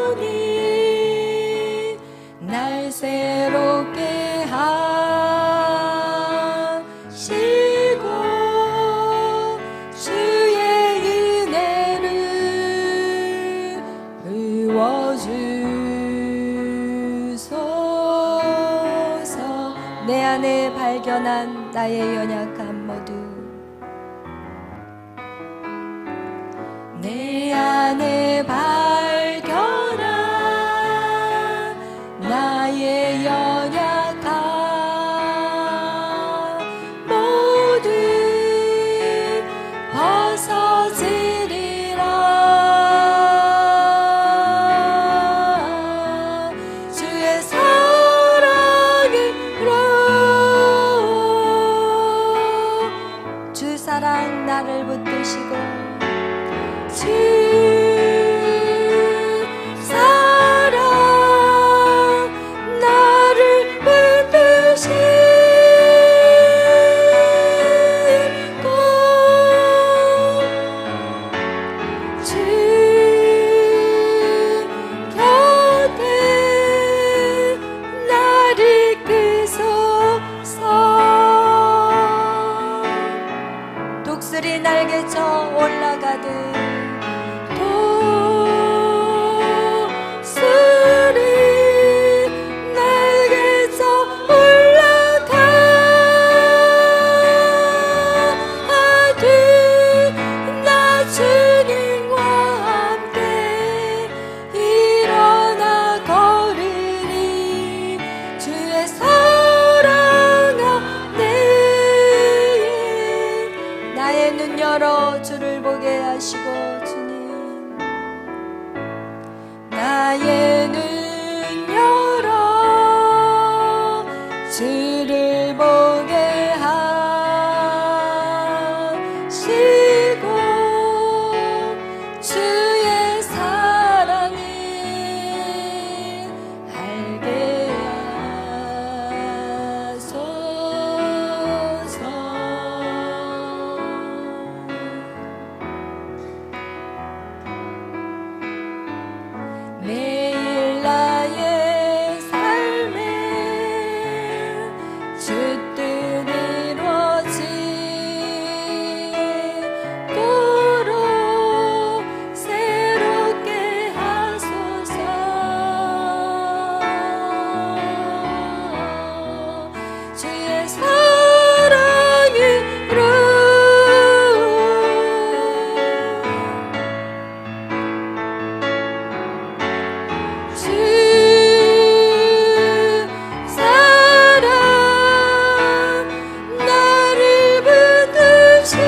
하시오니 날 새롭게 하시고 주의 은혜를 부어주소서. 내 안에 발견한 나의 연약함 모두, 내 안에 발견한 나의 연약함 모두 벗어지리라. 주의 사랑으로 주 사랑 나를 붙드시고 주 사랑 나를 붙드시고 주 곁에 나를 이끄소서. 독수리 날개쳐 올라가듯 독수리 날개쳐 올라가듯 나 주님과 함께 일어나 걸으리. 주의 사랑 안에 나의 눈 열어 주를 보게 하시고, 주님 나의 눈 열어 주를 보게 하시고 주의 사랑을 알게 하소서. 매일 나의 삶에 주 뜻 이루어지도록 새롭게 하소서. 주의 사랑으로 주 사랑 나를 붙드시고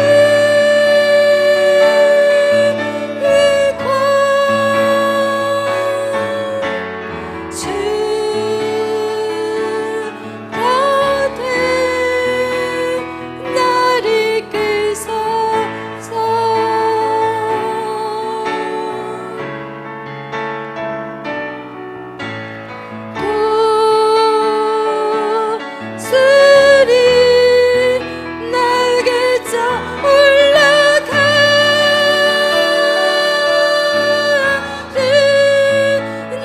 주 곁에 나를 이끄소서. 독수리 날개쳐 올라가듯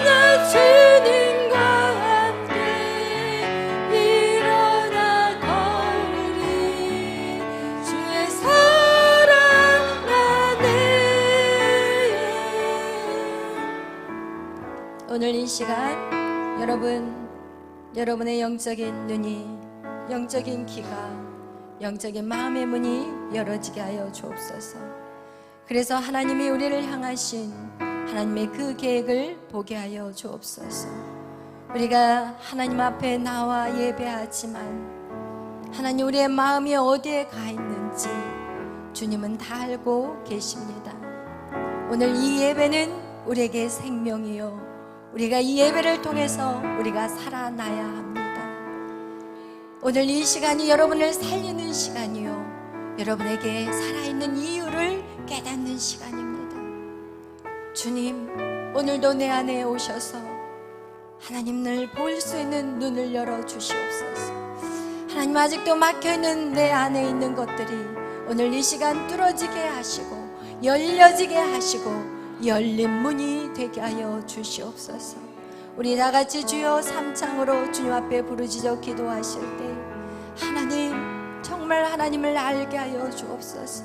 나 주님과 함께 일어나 걸으리. 주의 사랑 안에 오늘 이 시간 여러분의 영적인 눈이, 영적인 귀가, 영적인 마음의 문이 열어지게 하여 주옵소서. 그래서 하나님이 우리를 향하신 하나님의 그 계획을 보게 하여 주옵소서. 우리가 하나님 앞에 나와 예배하지만 하나님 우리의 마음이 어디에 가 있는지 주님은 다 알고 계십니다. 오늘 이 예배는 우리에게 생명이요, 우리가 이 예배를 통해서 우리가 살아나야 합니다. 오늘 이 시간이 여러분을 살리는 시간이요, 여러분에게 살아있는 이유를 깨닫는 시간입니다. 주님, 오늘도 내 안에 오셔서 하나님을 볼 수 있는 눈을 열어주시옵소서. 하나님, 아직도 막혀있는 내 안에 있는 것들이 오늘 이 시간 뚫어지게 하시고 열려지게 하시고 열린 문이 되게 하여 주시옵소서. 우리 다같이 주여 삼창으로 주님 앞에 부르짖어 기도하실 때 하나님, 정말 하나님을 알게 하여 주옵소서.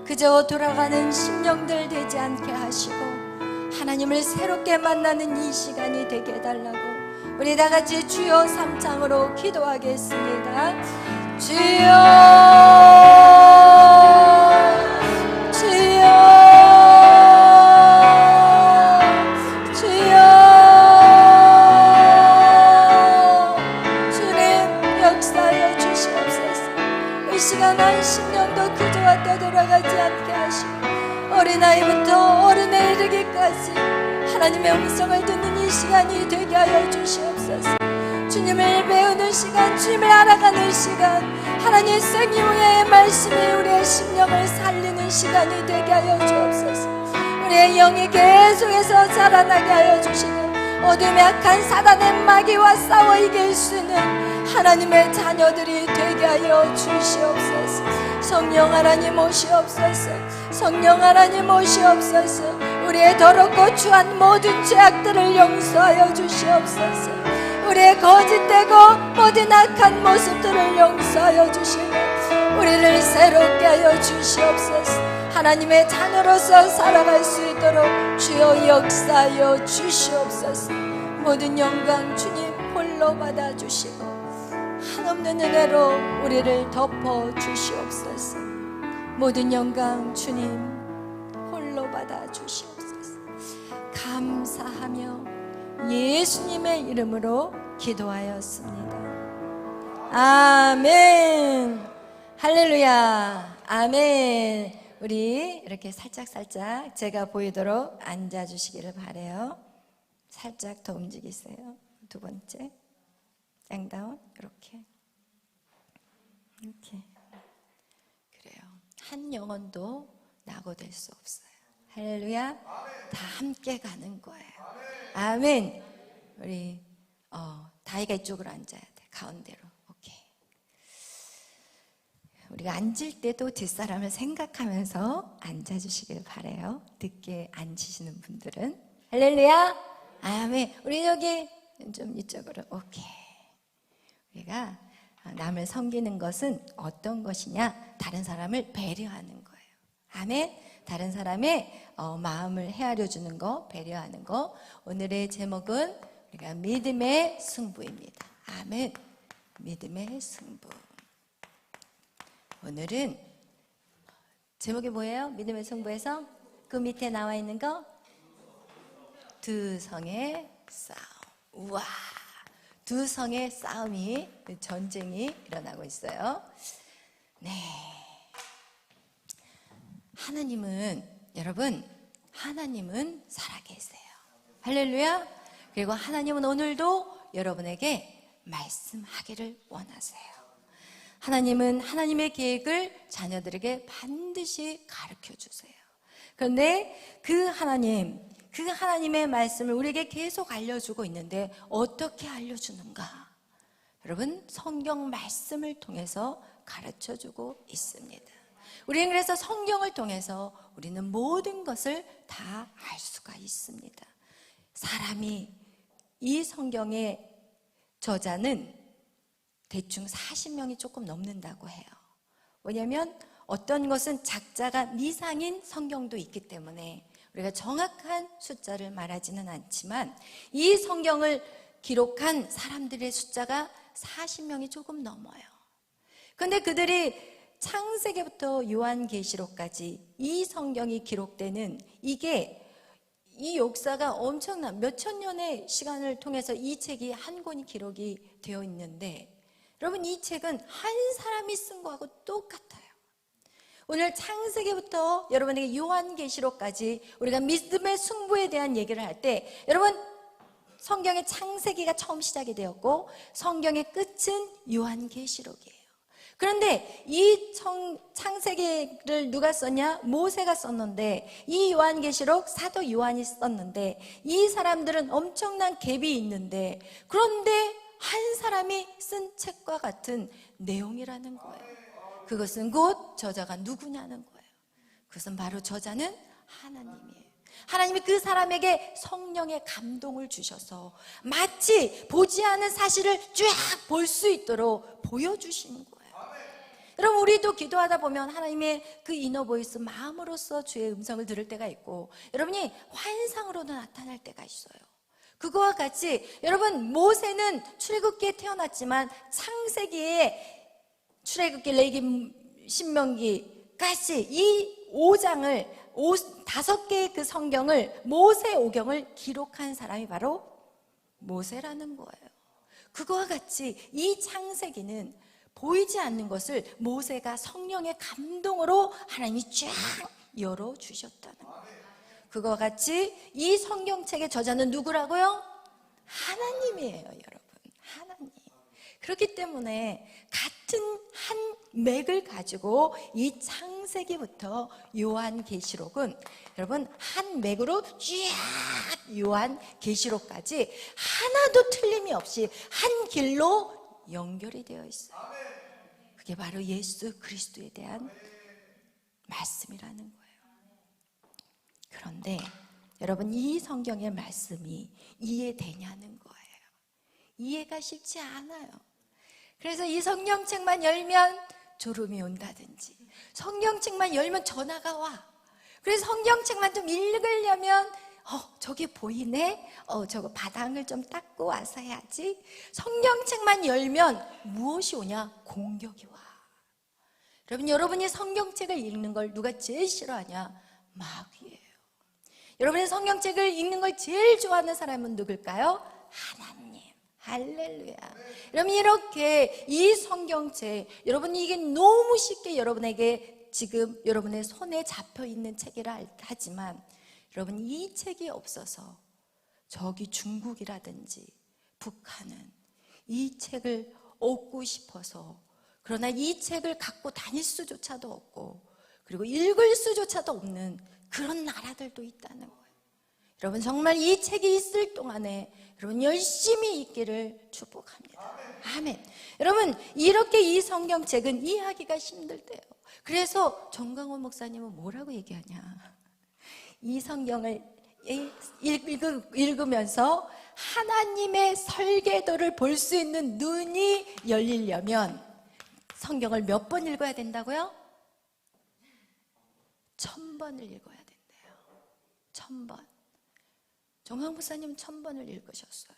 그저 돌아가는 심령들 되지 않게 하시고 하나님을 새롭게 만나는 이 시간이 되게 해달라고 우리 다같이 주여 삼창으로 기도하겠습니다. 주여, 주여, 주여, 주님 역사하여 주시옵소서. 이 시간 한 심령도 그저와 떠돌아가지 않게 하시고 어린아이부터 어른에 이르기까지 하나님의 음성을 듣는 이 시간이 되게 하여 주시옵소서. 주님을 배우는 시간, 주님을 알아가는 시간, 하나님의 생명의 말씀이 우리의 심령을 살리는 시간이 되게 하여 주옵소서. 우리의 영이 계속해서 자라나게 하여 주시고 어둠의 악한 사단의 마귀와 싸워 이길 수 있는 하나님의 자녀들이 되게 하여 주시옵소서. 성령 하나님 오시옵소서. 성령 하나님 오시옵소서. 우리의 더럽고 추한 모든 죄악들을 용서하여 주시옵소서. 우리의 거짓되고 모든 악한 모습들을 용서하여 주시고 우리를 새롭게 하여 주시옵소서. 하나님의 자녀로서 살아갈 수 있도록 주여 역사하여 주시옵소서. 모든 영광 주님 홀로 받아주시고 한없는 은혜로 우리를 덮어 주시옵소서. 모든 영광 주님 홀로 받아주시옵소서. 감사하며 예수님의 이름으로 기도하였습니다. 아멘. 할렐루야. 아멘. 우리 이렇게 살짝살짝 제가 보이도록 앉아주시기를 바라요. 살짝 더 움직이세요. 두 번째 짱다운 이렇게 그래요. 한 영혼도 낙오될 수 없어요. 할렐루야. 다 함께 가는 거예요. 아멘. 우리 다이가 이쪽으로 앉아야 돼. 가운데로. 오케이. 우리가 앉을 때도 뒷사람을 생각하면서 앉아주시길 바라요. 늦게 앉으시는 분들은. 할렐루야. 아멘. 우리 여기 좀 이쪽으로. 오케이. 우리가 남을 섬기는 것은 어떤 것이냐? 다른 사람을 배려하는 거예요. 아멘. 다른 사람의 마음을 헤아려 주는 거, 배려하는 거. 오늘의 제목은 우리가 믿음의 승부입니다. 아멘. 믿음의 승부. 오늘은 제목이 뭐예요? 믿음의 승부에서 그 밑에 나와 있는 거 두 성의 싸움. 우와, 두 성의 싸움이, 전쟁이 일어나고 있어요. 네. 하나님은, 여러분, 하나님은 살아계세요. 할렐루야. 그리고 하나님은 오늘도 여러분에게 말씀하기를 원하세요. 하나님은 하나님의 계획을 자녀들에게 반드시 가르쳐 주세요. 그런데 그 하나님의 말씀을 우리에게 계속 알려주고 있는데 어떻게 알려주는가? 여러분, 성경 말씀을 통해서 가르쳐 주고 있습니다. 우리는 그래서 성경을 통해서 우리는 모든 것을 다 알 수가 있습니다. 사람이 이 성경의 저자는 대충 40명이 조금 넘는다고 해요. 왜냐하면 어떤 것은 작자가 미상인 성경도 있기 때문에 우리가 정확한 숫자를 말하지는 않지만 이 성경을 기록한 사람들의 숫자가 40명이 조금 넘어요. 그런데 그들이 창세기부터 요한계시록까지 이 성경이 기록되는 이 역사가 엄청난 몇천 년의 시간을 통해서 이 책이 한 권이 기록이 되어 있는데 여러분, 이 책은 한 사람이 쓴 거하고 똑같아요. 오늘 창세기부터 여러분에게 요한계시록까지 우리가 믿음의 승부에 대한 얘기를 할 때 여러분, 성경의 창세기가 처음 시작이 되었고 성경의 끝은 요한계시록이에요. 그런데 이 창세기를 누가 썼냐? 모세가 썼는데 이 요한계시록 사도 요한이 썼는데 이 사람들은 엄청난 갭이 있는데 그런데 한 사람이 쓴 책과 같은 내용이라는 거예요. 그것은 곧 저자가 누구냐는 거예요. 그것은 바로 저자는 하나님이에요. 하나님이 그 사람에게 성령의 감동을 주셔서 마치 보지 않은 사실을 쫙 볼 수 있도록 보여주시는 거예요. 여러분, 우리도 기도하다 보면 하나님의 그 이너 보이스, 마음으로서 주의 음성을 들을 때가 있고, 여러분이 환상으로도 나타날 때가 있어요. 그거와 같이 여러분, 모세는 출애굽기에 태어났지만 창세기에 출애굽기, 레위기, 신명기까지 이 5장을 5개의 그 성경을, 모세 오경을 기록한 사람이 바로 모세라는 거예요. 그거와 같이 이 창세기는 보이지 않는 것을 모세가 성령의 감동으로 하나님이 쫙 열어주셨다는 거예요. 그거와 같이 이 성경책의 저자는 누구라고요? 하나님이에요, 여러분. 하나님. 그렇기 때문에 같은 한 맥을 가지고 이 창세기부터 요한계시록은 여러분 한 맥으로 쫙 요한계시록까지 하나도 틀림이 없이 한 길로 연결이 되어 있어요. 그게 바로 예수 그리스도에 대한 말씀이라는 거예요. 그런데 여러분, 이 성경의 말씀이 이해되냐는 거예요. 이해가 쉽지 않아요. 그래서 이 성경책만 열면 졸음이 온다든지, 성경책만 열면 전화가 와. 그래서 성경책만 좀 읽으려면 저기 보이네? 저거 바닥을 좀 닦고 와서 해야지. 성경책만 열면 무엇이 오냐? 공격이 와. 여러분, 여러분이 성경책을 읽는 걸 누가 제일 싫어하냐? 마귀예요. 여러분이 성경책을 읽는 걸 제일 좋아하는 사람은 누굴까요? 하나님. 할렐루야. 여러분, 이렇게 이 성경책, 여러분이 이게 너무 쉽게 여러분에게 지금 여러분의 손에 잡혀 있는 책이라 하지만, 여러분 이 책이 없어서 저기 중국이라든지 북한은 이 책을 얻고 싶어서, 그러나 이 책을 갖고 다닐 수조차도 없고, 그리고 읽을 수조차도 없는 그런 나라들도 있다는 거예요. 여러분, 정말 이 책이 있을 동안에 여러분 열심히 읽기를 축복합니다. 아멘. 여러분, 이렇게 이 성경책은 이해하기가 힘들대요. 그래서 정강원 목사님은 뭐라고 얘기하냐? 이 성경을 읽으면서 하나님의 설계도를 볼 수 있는 눈이 열리려면 성경을 몇 번 읽어야 된다고요? 1000번을 읽어야 된대요. 1000번. 정강 목사님 1000번을 읽으셨어요.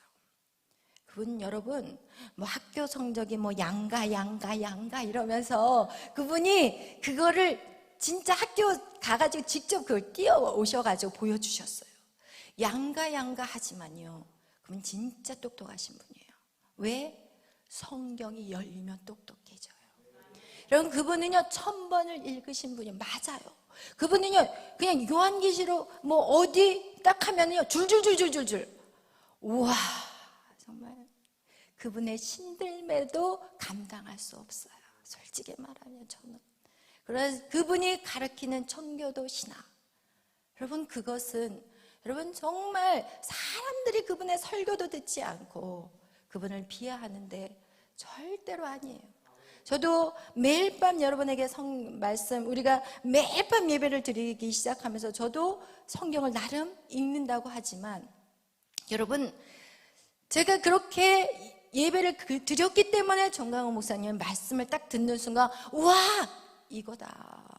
그분, 여러분, 뭐 학교 성적이 뭐 양가 이러면서 그분이 그거를 진짜 학교 가가지고 직접 그걸 뛰어오셔가지고 보여주셨어요. 양가 하지만요, 그분 진짜 똑똑하신 분이에요. 왜? 성경이 열리면 똑똑해져요. 여러분, 그분은요 1000번을 읽으신 분이 맞아요. 그분은요 그냥 요한계시록 뭐 어디 딱 하면요 줄줄줄줄줄줄. 우와, 정말 그분의 신들매도 감당할 수 없어요. 솔직히 말하면 저는. 그래서 그분이 가르치는 천교도 신학, 여러분 그것은 여러분 정말 사람들이 그분의 설교도 듣지 않고 그분을 비하하는데 절대로 아니에요. 저도 매일 밤 여러분에게 말씀, 우리가 매일 밤 예배를 드리기 시작하면서 저도 성경을 나름 읽는다고 하지만, 여러분 제가 그렇게 예배를 드렸기 때문에 정강호 목사님 말씀을 딱 듣는 순간, 우와, 이거다.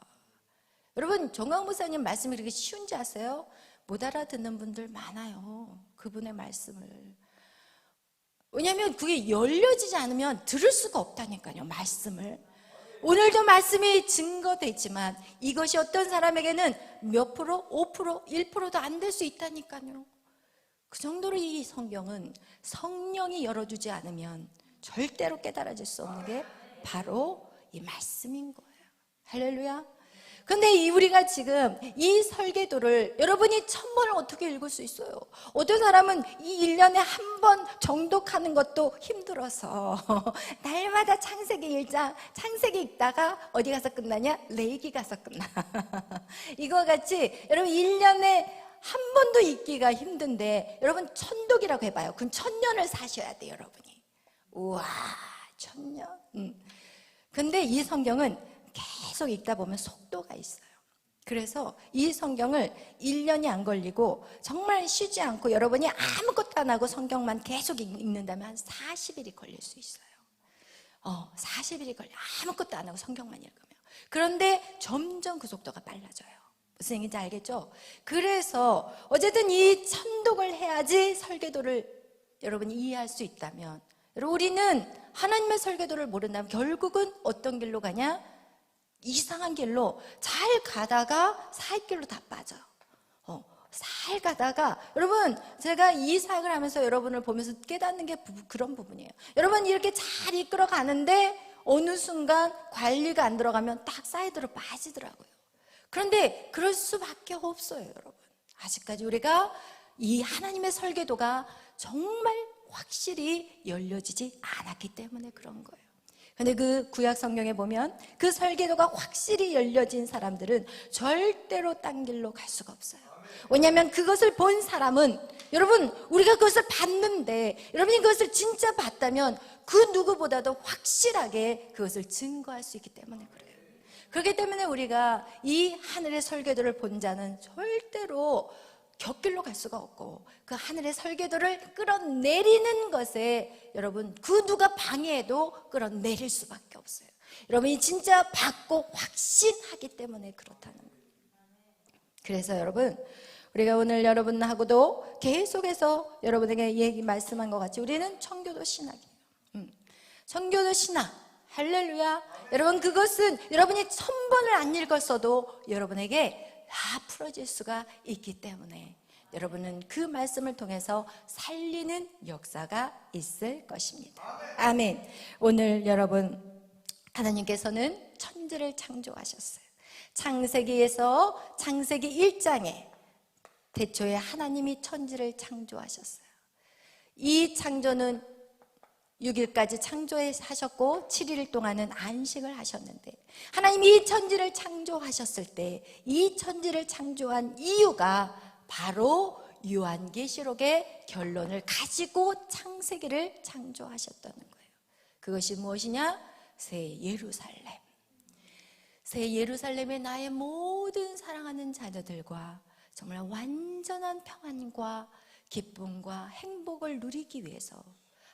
여러분, 정강호 목사님 말씀이 그렇게 쉬운지 아세요? 못 알아듣는 분들 많아요, 그분의 말씀을. 왜냐하면 그게 열려지지 않으면 들을 수가 없다니까요, 말씀을. 오늘도 말씀이 증거되지만 이것이 어떤 사람에게는 몇 프로, 5%, 1%도 안 될 수 있다니까요. 그 정도로 이 성경은 성령이 열어주지 않으면 절대로 깨달아질 수 없는 게 바로 이 말씀인 거예요. 할렐루야. 근데 우리가 지금 이 설계도를 여러분이 1000번을 어떻게 읽을 수 있어요? 어떤 사람은 이 1년에 한 번 정독하는 것도 힘들어서 날마다 창세기 1장, 창세기 읽다가 어디 가서 끝나냐? 레위기 가서 끝나. 이거 같이 여러분 1년에 한 번도 읽기가 힘든데, 여러분 천독이라고 해봐요. 그럼 1000년을 사셔야 돼요, 여러분이. 우와, 1000년. 근데 이 성경은 계속 읽다 보면 속도가 있어요. 그래서 이 성경을 1년이 안 걸리고 정말 쉬지 않고 여러분이 아무것도 안 하고 성경만 계속 읽는다면 한 40일이 걸릴 수 있어요. 40일이 걸려. 아무것도 안 하고 성경만 읽으면. 그런데 점점 그 속도가 빨라져요. 무슨 얘기인지 알겠죠? 그래서 어쨌든 이 천독을 해야지 설계도를 여러분이 이해할 수 있다면, 여러분 우리는 하나님의 설계도를 모른다면 결국은 어떤 길로 가냐? 이상한 길로 잘 가다가 사익길로 다 빠져요. 잘 가다가, 여러분 제가 이 사역을 하면서 여러분을 보면서 깨닫는 게 그런 부분이에요. 여러분 이렇게 잘 이끌어 가는데 어느 순간 관리가 안 들어가면 딱 사이드로 빠지더라고요. 그런데 그럴 수밖에 없어요. 여러분 아직까지 우리가 이 하나님의 설계도가 정말 확실히 열려지지 않았기 때문에 그런 거예요. 근데 그 구약 성경에 보면 그 설계도가 확실히 열려진 사람들은 절대로 딴 길로 갈 수가 없어요. 왜냐하면 그것을 본 사람은, 여러분 우리가 그것을 봤는데, 여러분이 그것을 진짜 봤다면 그 누구보다도 확실하게 그것을 증거할 수 있기 때문에 그래요. 그렇기 때문에 우리가 이 하늘의 설계도를 본 자는 절대로 곁길로 갈 수가 없고, 그 하늘의 설계도를 끌어내리는 것에 여러분 그 누가 방해해도 끌어내릴 수밖에 없어요. 여러분이 진짜 받고 확신하기 때문에 그렇다는 거예요. 그래서 여러분 우리가 오늘 여러분하고도 계속해서 여러분에게 말씀한 것 같이 우리는 청교도 신학이에요. 청교도 신학, 할렐루야. 여러분 그것은 여러분이 1000번을 안 읽었어도 여러분에게 다 풀어질 수가 있기 때문에 여러분은 그 말씀을 통해서 살리는 역사가 있을 것입니다. 아멘. 오늘 여러분 하나님께서는 천지를 창조하셨어요. 창세기에서 창세기 1장에 태초에 하나님이 천지를 창조하셨어요. 이 창조는 6일까지 창조하셨고 7일 동안은 안식을 하셨는데, 하나님이 이 천지를 창조하셨을 때 이 천지를 창조한 이유가 바로 요한계시록의 결론을 가지고 창세기를 창조하셨다는 거예요. 그것이 무엇이냐? 새 예루살렘. 새 예루살렘에 나의 모든 사랑하는 자녀들과 정말 완전한 평안과 기쁨과 행복을 누리기 위해서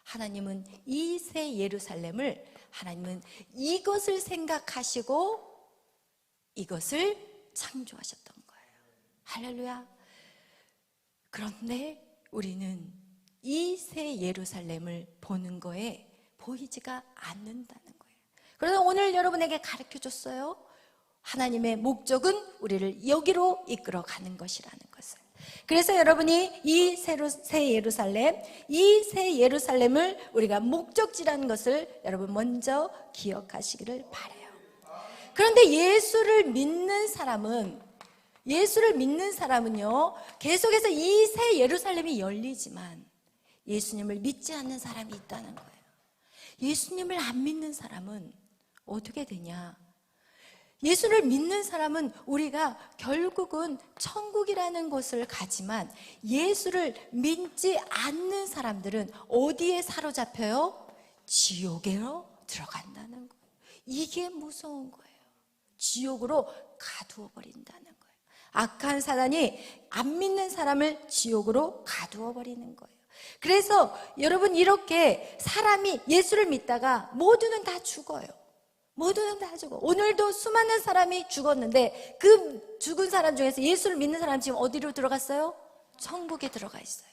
하나님은 이 새 예루살렘을, 하나님은 이것을 생각하시고 이것을 창조하셨던 거예요. 할렐루야. 그런데 우리는 이 새 예루살렘을 보는 거에 보이지가 않는다는 거예요. 그래서 오늘 여러분에게 가르쳐 줬어요. 하나님의 목적은 우리를 여기로 이끌어 가는 것이라는 것을. 그래서 여러분이 이 새 예루살렘, 이 새 예루살렘을 우리가 목적지라는 것을 여러분 먼저 기억하시기를 바라요. 그런데 예수를 믿는 사람은요 계속해서 이 새 예루살렘이 열리지만 예수님을 믿지 않는 사람이 있다는 거예요. 예수님을 안 믿는 사람은 어떻게 되냐? 예수를 믿는 사람은 우리가 결국은 천국이라는 곳을 가지만, 예수를 믿지 않는 사람들은 어디에 사로잡혀요? 지옥으로 들어간다는 거예요. 이게 무서운 거예요. 지옥으로 가두어 버린다는 거예요. 악한 사단이 안 믿는 사람을 지옥으로 가두어 버리는 거예요. 그래서 여러분 이렇게 사람이 예수를 믿다가 모두는 다 죽어요. 모두는 다 죽어. 오늘도 수많은 사람이 죽었는데 그 죽은 사람 중에서 예수를 믿는 사람 지금 어디로 들어갔어요? 천국에 들어가 있어요.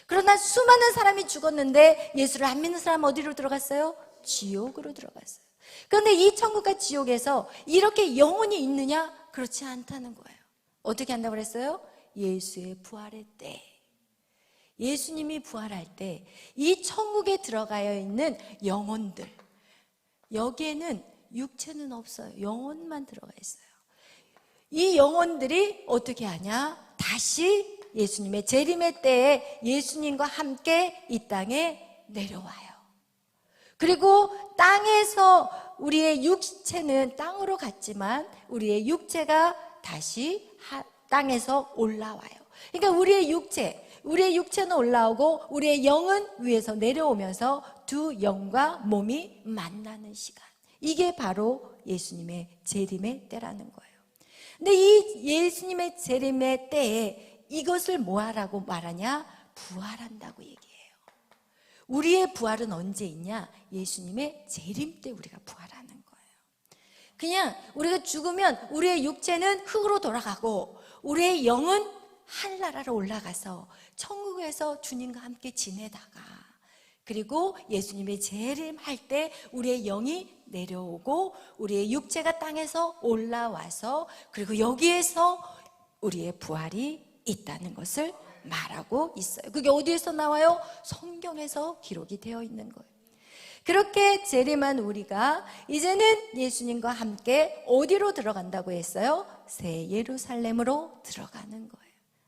그러나 수많은 사람이 죽었는데 예수를 안 믿는 사람 어디로 들어갔어요? 지옥으로 들어갔어요. 그런데 이 천국과 지옥에서 이렇게 영혼이 있느냐? 그렇지 않다는 거예요. 어떻게 한다고 그랬어요? 예수의 부활의 때, 예수님이 부활할 때 이 천국에 들어가여 있는 영혼들, 여기에는 육체는 없어요. 영혼만 들어가 있어요. 이 영혼들이 어떻게 하냐? 다시 예수님의 재림의 때에 예수님과 함께 이 땅에 내려와요. 그리고 땅에서 우리의 육체는 땅으로 갔지만 우리의 육체가 다시 땅에서 올라와요. 그러니까 우리의 육체는 올라오고 우리의 영은 위에서 내려오면서 두 영과 몸이 만나는 시간, 이게 바로 예수님의 재림의 때라는 거예요. 근데 이 예수님의 재림의 때에 이것을 뭐하라고 말하냐? 부활한다고 얘기해요. 우리의 부활은 언제 있냐? 예수님의 재림 때 우리가 부활하는 거예요. 그냥 우리가 죽으면 우리의 육체는 흙으로 돌아가고 우리의 영은 하늘나라로 올라가서 천국에서 주님과 함께 지내다가, 그리고 예수님의 재림할 때 우리의 영이 내려오고 우리의 육체가 땅에서 올라와서, 그리고 여기에서 우리의 부활이 있다는 것을 말하고 있어요. 그게 어디에서 나와요? 성경에서 기록이 되어 있는 거예요. 그렇게 재림한 우리가 이제는 예수님과 함께 어디로 들어간다고 했어요? 새 예루살렘으로 들어가는 거예요.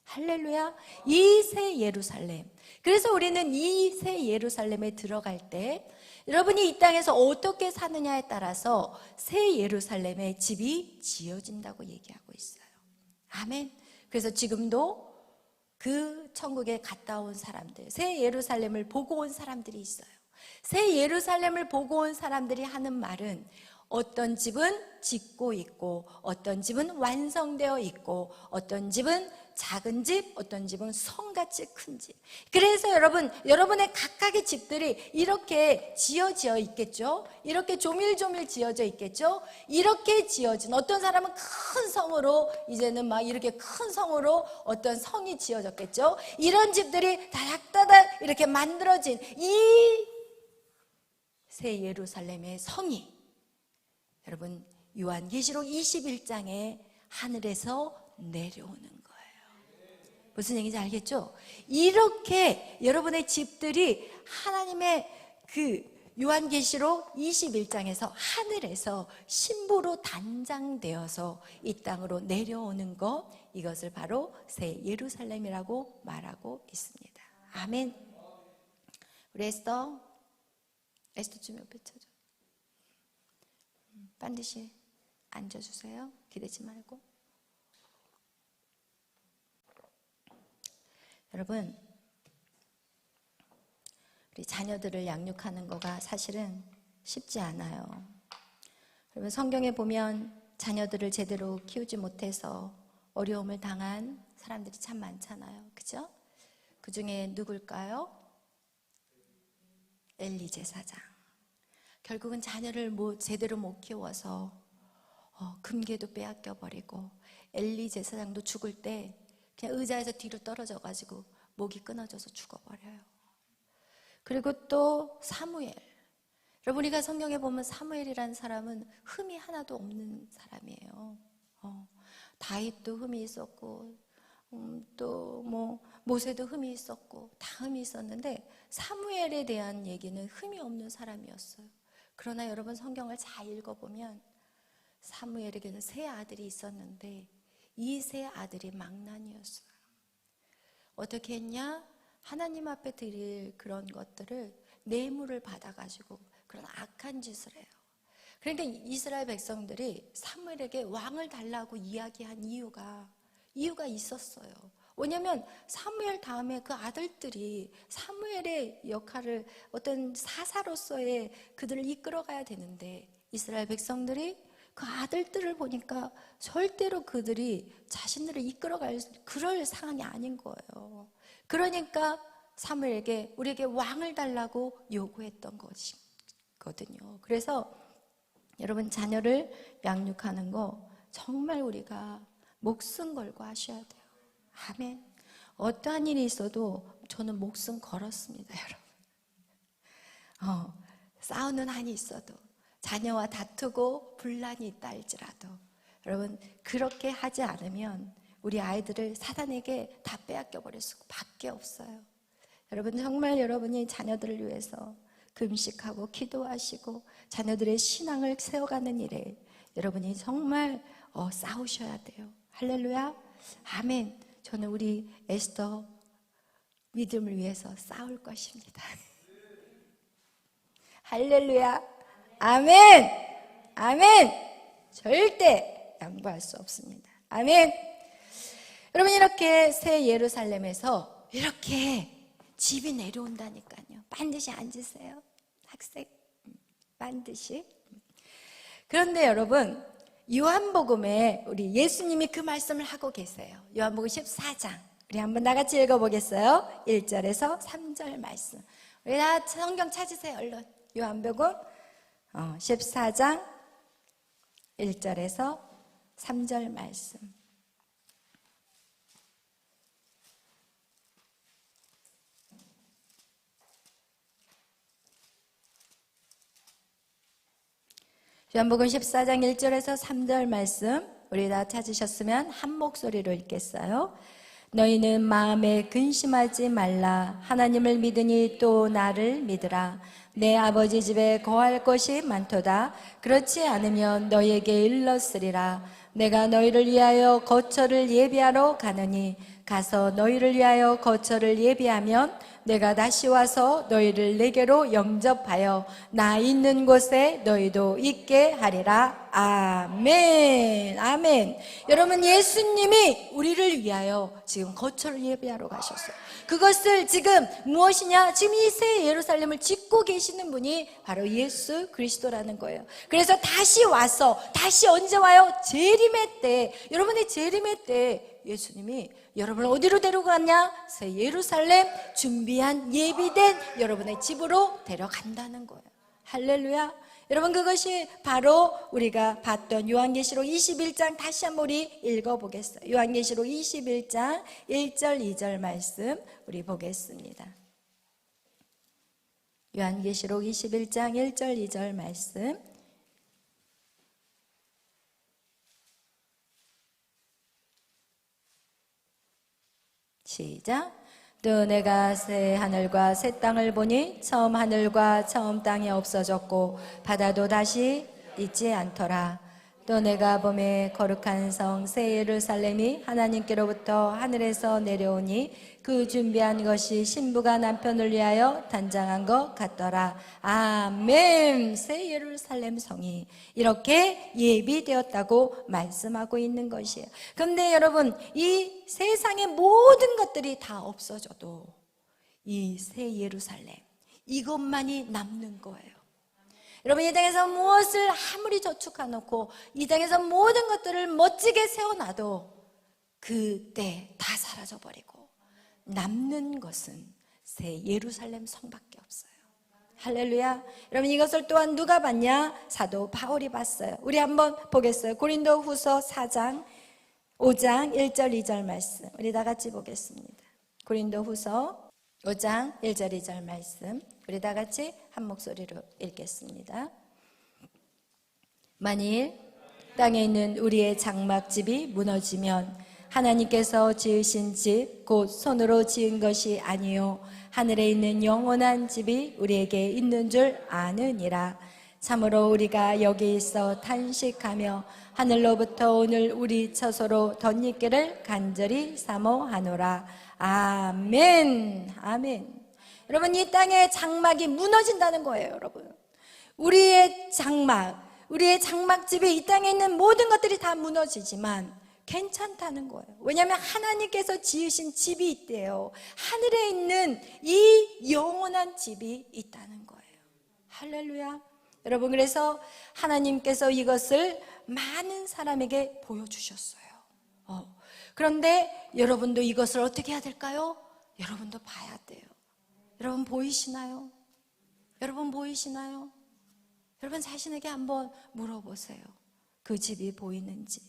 할렐루야. 이 새 예루살렘. 그래서 우리는 이 새 예루살렘에 들어갈 때 여러분이 이 땅에서 어떻게 사느냐에 따라서 새 예루살렘의 집이 지어진다고 얘기하고 있어요. 아멘. 그래서 지금도 그 천국에 갔다 온 사람들, 새 예루살렘을 보고 온 사람들이 있어요. 새 예루살렘을 보고 온 사람들이 하는 말은 어떤 집은 짓고 있고 어떤 집은 완성되어 있고 어떤 집은 작은 집, 어떤 집은 성같이 큰 집. 그래서 여러분의 각각의 집들이 이렇게 지어져 있겠죠. 이렇게 조밀조밀 지어져 있겠죠. 이렇게 지어진, 어떤 사람은 큰 성으로, 이제는 막 이렇게 큰 성으로 어떤 성이 지어졌겠죠. 이런 집들이 다닥다닥 이렇게 만들어진 이 새 예루살렘의 성이, 여러분 요한계시록 21장에 하늘에서 내려오는 거예요. 무슨 얘기인지 알겠죠? 이렇게 여러분의 집들이 하나님의 그 요한계시록 21장에서 하늘에서 신부로 단장되어서 이 땅으로 내려오는 것, 이것을 바로 새 예루살렘이라고 말하고 있습니다. 아멘. 우리 에스더 좀 옆에 쳐줘. 반드시 앉아주세요. 기대지 말고. 여러분, 우리 자녀들을 양육하는 거가 사실은 쉽지 않아요. 여러분, 성경에 보면 자녀들을 제대로 키우지 못해서 어려움을 당한 사람들이 참 많잖아요. 그죠? 그 중에 누굴까요? 엘리 제사장. 결국은 자녀를 제대로 못 키워서 금괴도 빼앗겨 버리고, 엘리 제사장도 죽을 때 그냥 의자에서 뒤로 떨어져 가지고 목이 끊어져서 죽어버려요. 그리고 또 사무엘. 여러분, 우리가 성경에 보면 사무엘이라는 사람은 흠이 하나도 없는 사람이에요. 다윗도 흠이 있었고 또 모세도 흠이 있었고 다 흠이 있었는데 사무엘에 대한 얘기는 흠이 없는 사람이었어요. 그러나 여러분, 성경을 잘 읽어보면 사무엘에게는 세 아들이 있었는데 이 세 아들이 망난이었어요. 어떻게 했냐? 하나님 앞에 드릴 그런 것들을 뇌물을 받아가지고 그런 악한 짓을 해요. 그러니까 이스라엘 백성들이 사무엘에게 왕을 달라고 이야기한 이유가 있었어요. 왜냐하면 사무엘 다음에 그 아들들이 사무엘의 역할을, 어떤 사사로서의 그들을 이끌어가야 되는데 이스라엘 백성들이 그 아들들을 보니까 절대로 그들이 자신들을 이끌어갈 그럴 상황이 아닌 거예요. 그러니까 사무엘에게 우리에게 왕을 달라고 요구했던 것이거든요. 그래서 여러분, 자녀를 양육하는 거 정말 우리가 목숨 걸고 하셔야 돼요. 아멘. 어떠한 일이 있어도 저는 목숨 걸었습니다, 여러분. 싸우는 한이 있어도, 자녀와 다투고 분란이 있다 할지라도, 여러분, 그렇게 하지 않으면 우리 아이들을 사단에게 다 빼앗겨 버릴 수밖에 없어요. 여러분, 정말 여러분이 자녀들을 위해서 금식하고 기도하시고 자녀들의 신앙을 세워가는 일에 여러분이 정말 싸우셔야 돼요. 할렐루야. 아멘. 저는 우리 에스더 믿음을 위해서 싸울 것입니다. 할렐루야. 아멘. 아멘. 절대 양보할 수 없습니다. 아멘. 여러분, 이렇게 새 예루살렘에서 이렇게 집이 내려온다니까요. 반드시 앉으세요. 학생, 반드시. 그런데 여러분, 요한복음에 우리 예수님이 그 말씀을 하고 계세요. 요한복음 14장. 우리 한번 나같이 읽어보겠어요. 1절에서 3절 말씀. 우리 다 성경 찾으세요. 얼른. 요한복음 14장 1절에서 3절 말씀. 요한복음 14장 1절에서 3절 말씀, 우리 다 찾으셨으면 한 목소리로 읽겠어요. 너희는 마음에 근심하지 말라. 하나님을 믿으니 또 나를 믿으라. 내 아버지 집에 거할 것이 많도다. 그렇지 않으면 너희에게 일렀으리라. 내가 너희를 위하여 거처를 예비하러 가느니 가서 너희를 위하여 거처를 예비하면 내가 다시 와서 너희를 내게로 영접하여 나 있는 곳에 너희도 있게 하리라. 아멘. 아멘. 여러분, 예수님이 우리를 위하여 지금 거처를 예비하러 가셨어요. 그것을 지금 무엇이냐? 지금 이 새 예루살렘을 짓고 계시는 분이 바로 예수 그리스도라는 거예요. 그래서 다시 와서, 다시 언제 와요? 재림의 때, 여러분의 재림의 때 예수님이 여러분을 어디로 데려갔냐? 새 예루살렘 준비한 예비된 여러분의 집으로 데려간다는 거예요. 할렐루야. 여러분, 그것이 바로 우리가 봤던 요한계시록 21장 다시 한번 우리 읽어보겠어요. 요한계시록 21장 1절 2절 말씀 우리 보겠습니다. 요한계시록 21장 1절 2절 말씀. 시작. 또 내가 새 하늘과 새 땅을 보니 처음 하늘과 처음 땅이 없어졌고 바다도 다시 있지 않더라. 또 내가 보매 거룩한 성 새 예루살렘이 하나님께로부터 하늘에서 내려오니 그 준비한 것이 신부가 남편을 위하여 단장한 것 같더라. 아멘. 새 예루살렘 성이 이렇게 예비되었다고 말씀하고 있는 것이에요. 그런데 여러분, 이 세상의 모든 것들이 다 없어져도 이 새 예루살렘, 이것만이 남는 거예요. 여러분, 이 땅에서 무엇을 아무리 저축해놓고 이 땅에서 모든 것들을 멋지게 세워놔도 그때 다 사라져버리고 남는 것은 새 예루살렘 성밖에 없어요. 할렐루야. 여러분, 이것을 또한 누가 봤냐? 사도 바울이 봤어요. 우리 한번 보겠어요. 고린도 후서 4장 5장 1절 2절 말씀 우리 다 같이 보겠습니다. 고린도 후서 5장 1절 2절 말씀 우리 다 같이 한 목소리로 읽겠습니다. 만일 땅에 있는 우리의 장막집이 무너지면 하나님께서 지으신 집 곧 손으로 지은 것이 아니요 하늘에 있는 영원한 집이 우리에게 있는 줄 아느니라. 참으로 우리가 여기 있어 탄식하며 하늘로부터 오늘 우리 처소로 덧입기를 간절히 사모하노라. 아멘. 아멘. 여러분, 이 땅의 장막이 무너진다는 거예요. 여러분, 우리의 장막집이 이 땅에 있는 모든 것들이 다 무너지지만 괜찮다는 거예요. 왜냐하면 하나님께서 지으신 집이 있대요. 하늘에 있는 이 영원한 집이 있다는 거예요. 할렐루야. 여러분, 그래서 하나님께서 이것을 많은 사람에게 보여주셨어요. 그런데 여러분도 이것을 어떻게 해야 될까요? 여러분도 봐야 돼요. 여러분 보이시나요? 여러분 보이시나요? 여러분 자신에게 한번 물어보세요. 그 집이 보이는지.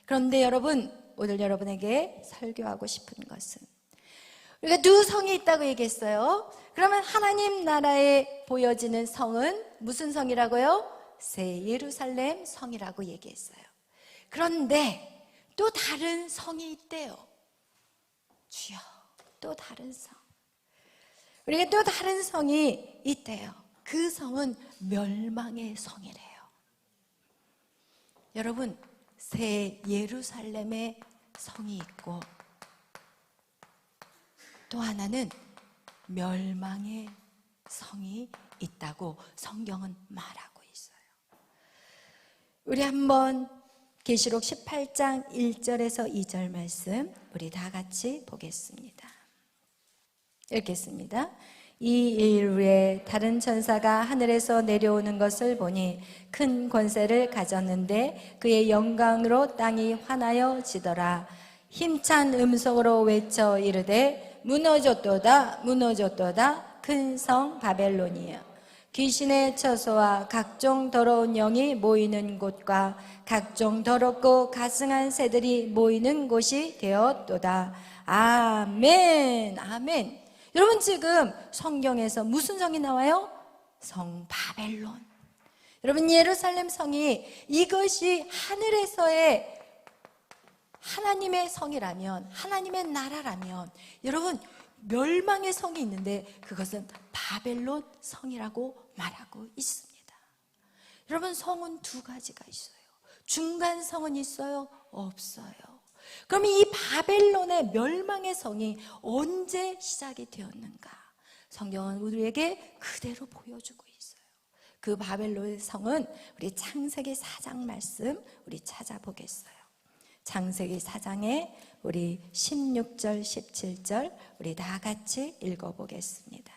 그런데 여러분, 오늘 여러분에게 설교하고 싶은 것은, 우리가 두 성이 있다고 얘기했어요. 그러면 하나님 나라에 보여지는 성은 무슨 성이라고요? 새 예루살렘 성이라고 얘기했어요. 그런데 또 다른 성이 있대요. 주여, 또 다른 성. 우리가 또 다른 성이 있대요. 그 성은 멸망의 성이래요. 여러분, 새 예루살렘의 성이 있고 또 하나는 멸망의 성이 있다고 성경은 말하고 있어요. 우리 한번 계시록 18장 1절에서 2절 말씀 우리 다 같이 보겠습니다. 읽겠습니다. 이 일 후에 다른 천사가 하늘에서 내려오는 것을 보니 큰 권세를 가졌는데 그의 영광으로 땅이 환하여지더라. 힘찬 음성으로 외쳐 이르되 무너졌도다 무너졌도다 큰 성 바벨론이여. 귀신의 처소와 각종 더러운 영이 모이는 곳과 각종 더럽고 가증한 새들이 모이는 곳이 되었도다. 아멘. 아멘. 여러분, 지금 성경에서 무슨 성이 나와요? 성 바벨론. 여러분, 예루살렘 성이 이것이 하늘에서의 하나님의 성이라면, 하나님의 나라라면, 여러분, 멸망의 성이 있는데 그것은 바벨론 성이라고 말하고 있습니다. 여러분, 성은 두 가지가 있어요. 중간 성은 있어요? 없어요. 그럼 이 바벨론의 멸망의 성이 언제 시작이 되었는가? 성경은 우리에게 그대로 보여주고 있어요. 그 바벨론의 성은 우리 창세기 4장 말씀 우리 찾아보겠어요. 창세기 4장에 우리 16절, 17절 우리 다 같이 읽어보겠습니다.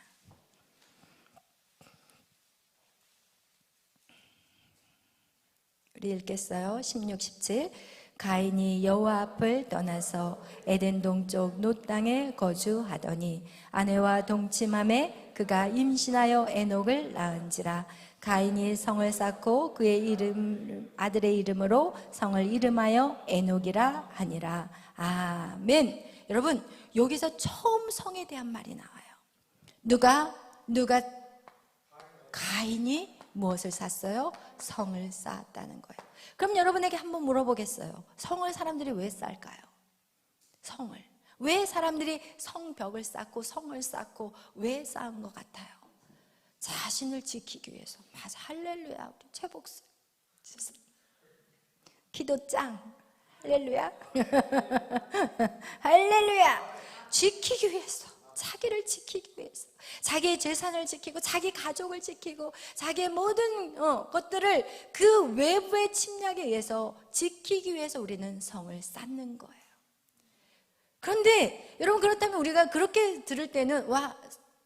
우리 읽겠어요. 16, 17. 가인이 여호와 앞을 떠나서 에덴 동쪽 놋 땅에 거주하더니 아내와 동침함에 그가 임신하여 에녹을 낳은지라. 가인이 성을 쌓고 그의 아들의 이름으로 성을 이름하여 에녹이라 하니라. 아멘. 여러분, 여기서 처음 성에 대한 말이 나와요. 누가 가인이 무엇을 쌓았어요? 성을 쌓았다는 거예요. 그럼 여러분에게 한번 물어보겠어요. 성을 사람들이 왜 쌓을까요? 성을 왜 사람들이 성벽을 쌓고 성을 쌓고 왜 쌓은 것 같아요? 자신을 지키기 위해서. 맞아, 할렐루야. 우리 최복수 기도 짱. 할렐루야. 할렐루야. 지키기 위해서, 자기를 지키기 위해서, 자기의 재산을 지키고 자기 가족을 지키고 자기의 모든 것들을 그 외부의 침략에 의해서 지키기 위해서 우리는 성을 쌓는 거예요. 그런데 여러분, 그렇다면 우리가 그렇게 들을 때는 와,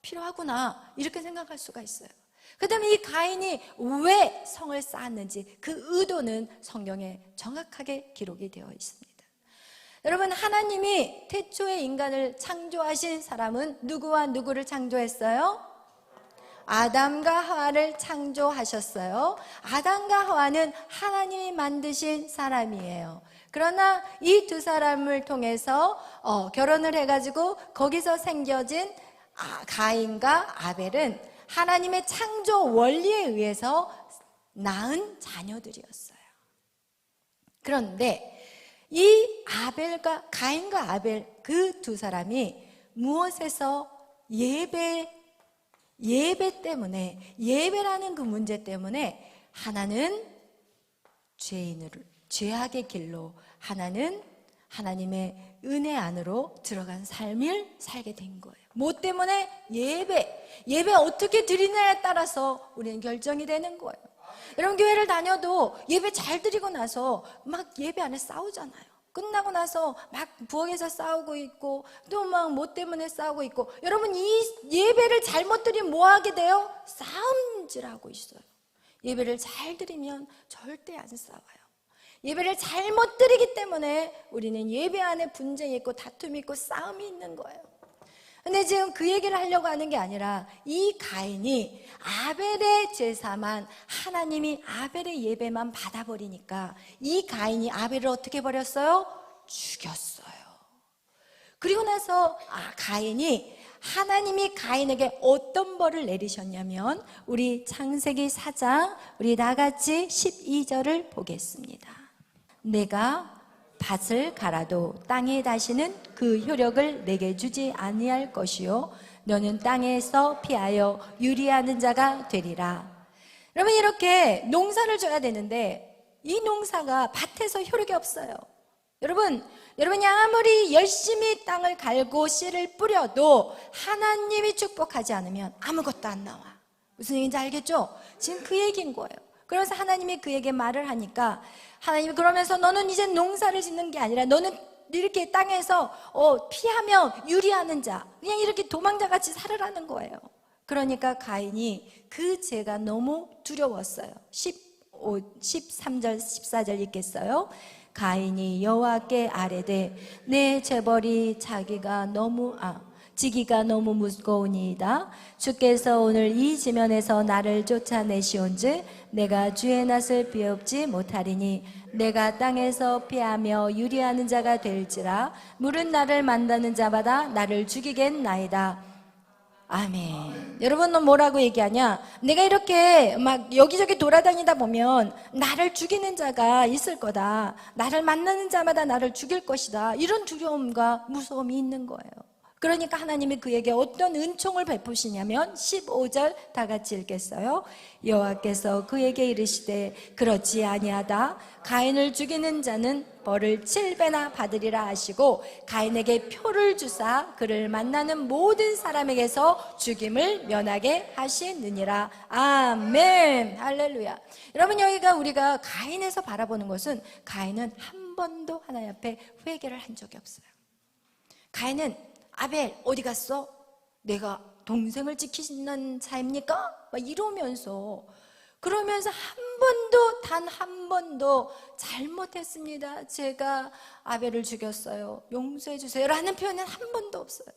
필요하구나 이렇게 생각할 수가 있어요. 그 다음에 이 가인이 왜 성을 쌓았는지 그 의도는 성경에 정확하게 기록이 되어 있습니다. 여러분, 하나님이 태초에 인간을 창조하신 사람은 누구와 누구를 창조했어요? 아담과 하와를 창조하셨어요. 아담과 하와는 하나님이 만드신 사람이에요. 그러나 이 두 사람을 통해서 결혼을 해가지고 거기서 생겨진 가인과 아벨은 하나님의 창조 원리에 의해서 낳은 자녀들이었어요. 그런데 이 가인과 아벨 그 두 사람이 무엇에서 예배 때문에, 예배라는 그 문제 때문에 하나는 죄악의 길로, 하나는 하나님의 은혜 안으로 들어간 삶을 살게 된 거예요. 뭐 때문에? 예배 어떻게 드리냐에 따라서 우리는 결정이 되는 거예요. 여러분, 교회를 다녀도 예배 잘 드리고 나서 막 예배 안에 싸우잖아요. 끝나고 나서 막 부엌에서 싸우고 있고 또 막 뭐 때문에 싸우고 있고. 여러분, 이 예배를 잘못 드리면 뭐 하게 돼요? 싸움질하고 있어요. 예배를 잘 드리면 절대 안 싸워요. 예배를 잘못 드리기 때문에 우리는 예배 안에 분쟁이 있고 다툼이 있고 싸움이 있는 거예요. 근데 지금 그 얘기를 하려고 하는 게 아니라 이 가인이 아벨의 제사만, 하나님이 아벨의 예배만 받아버리니까 이 가인이 아벨을 어떻게 버렸어요? 죽였어요. 그리고 나서 가인이, 하나님이 가인에게 어떤 벌을 내리셨냐면 우리 창세기 4장 우리 다같이 12절을 보겠습니다. 내가 밭을 갈아도 땅에 다시는 그 효력을 내게 주지 아니할 것이요 너는 땅에서 피하여 유리하는 자가 되리라. 여러분, 이렇게 농사를 져야 되는데 이 농사가 밭에서 효력이 없어요. 여러분이 아무리 열심히 땅을 갈고 씨를 뿌려도 하나님이 축복하지 않으면 아무것도 안 나와. 무슨 얘기인지 알겠죠? 지금 그 얘기인 거예요. 그래서 하나님이 그에게 말을 하니까 하나님이 그러면서 너는 이제 농사를 짓는 게 아니라 너는 이렇게 땅에서 피하면 유리하는 자, 그냥 이렇게 도망자같이 살으라는 거예요. 그러니까 가인이 그 죄가 너무 두려웠어요. 13절 14절 읽겠어요. 가인이 여호와께 아뢰되 내 죄벌이 지기가 너무 무거우니이다. 주께서 오늘 이 지면에서 나를 쫓아내시온즉 내가 주의 낯을 비옵지 못하리니 내가 땅에서 피하며 유리하는 자가 될지라 물은 나를 만나는 자마다 나를 죽이겠나이다. 아멘. 여러분은 뭐라고 얘기하냐? 내가 이렇게 막 여기저기 돌아다니다 보면 나를 죽이는 자가 있을 거다. 나를 만나는 자마다 나를 죽일 것이다. 이런 두려움과 무서움이 있는 거예요. 그러니까 하나님이 그에게 어떤 은총을 베푸시냐면 15절 다 같이 읽겠어요. 여호와께서 그에게 이르시되 그렇지 아니하다. 가인을 죽이는 자는 벌을 7배나 받으리라 하시고 가인에게 표를 주사 그를 만나는 모든 사람에게서 죽임을 면하게 하시느니라. 아멘. 할렐루야. 여러분, 여기가 우리가 가인에서 바라보는 것은 가인은 한 번도 하나님 앞에 회개를 한 적이 없어요. 가인은 아벨 어디 갔어? 내가 동생을 지키는 자입니까? 막 이러면서 그러면서 단 한 번도 잘못했습니다. 제가 아벨을 죽였어요. 용서해 주세요. 라는 표현은 한 번도 없어요.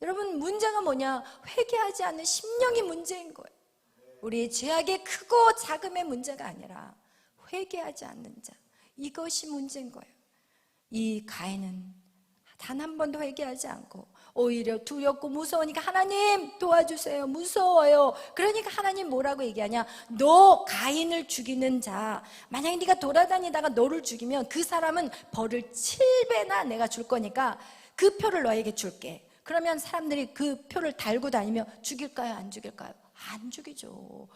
여러분, 문제가 뭐냐? 회개하지 않는 심령이 문제인 거예요. 우리 죄악의 크고 작음의 문제가 아니라 회개하지 않는 자, 이것이 문제인 거예요. 이 가인은 단 한 번도 회개하지 않고 오히려 두렵고 무서우니까 하나님 도와주세요. 무서워요. 그러니까 하나님 뭐라고 얘기하냐? 너 가인을 죽이는 자, 만약에 네가 돌아다니다가 너를 죽이면 그 사람은 벌을 7배나 내가 줄 거니까 그 표를 너에게 줄게. 그러면 사람들이 그 표를 달고 다니면 죽일까요? 안 죽일까요? 안 죽이죠.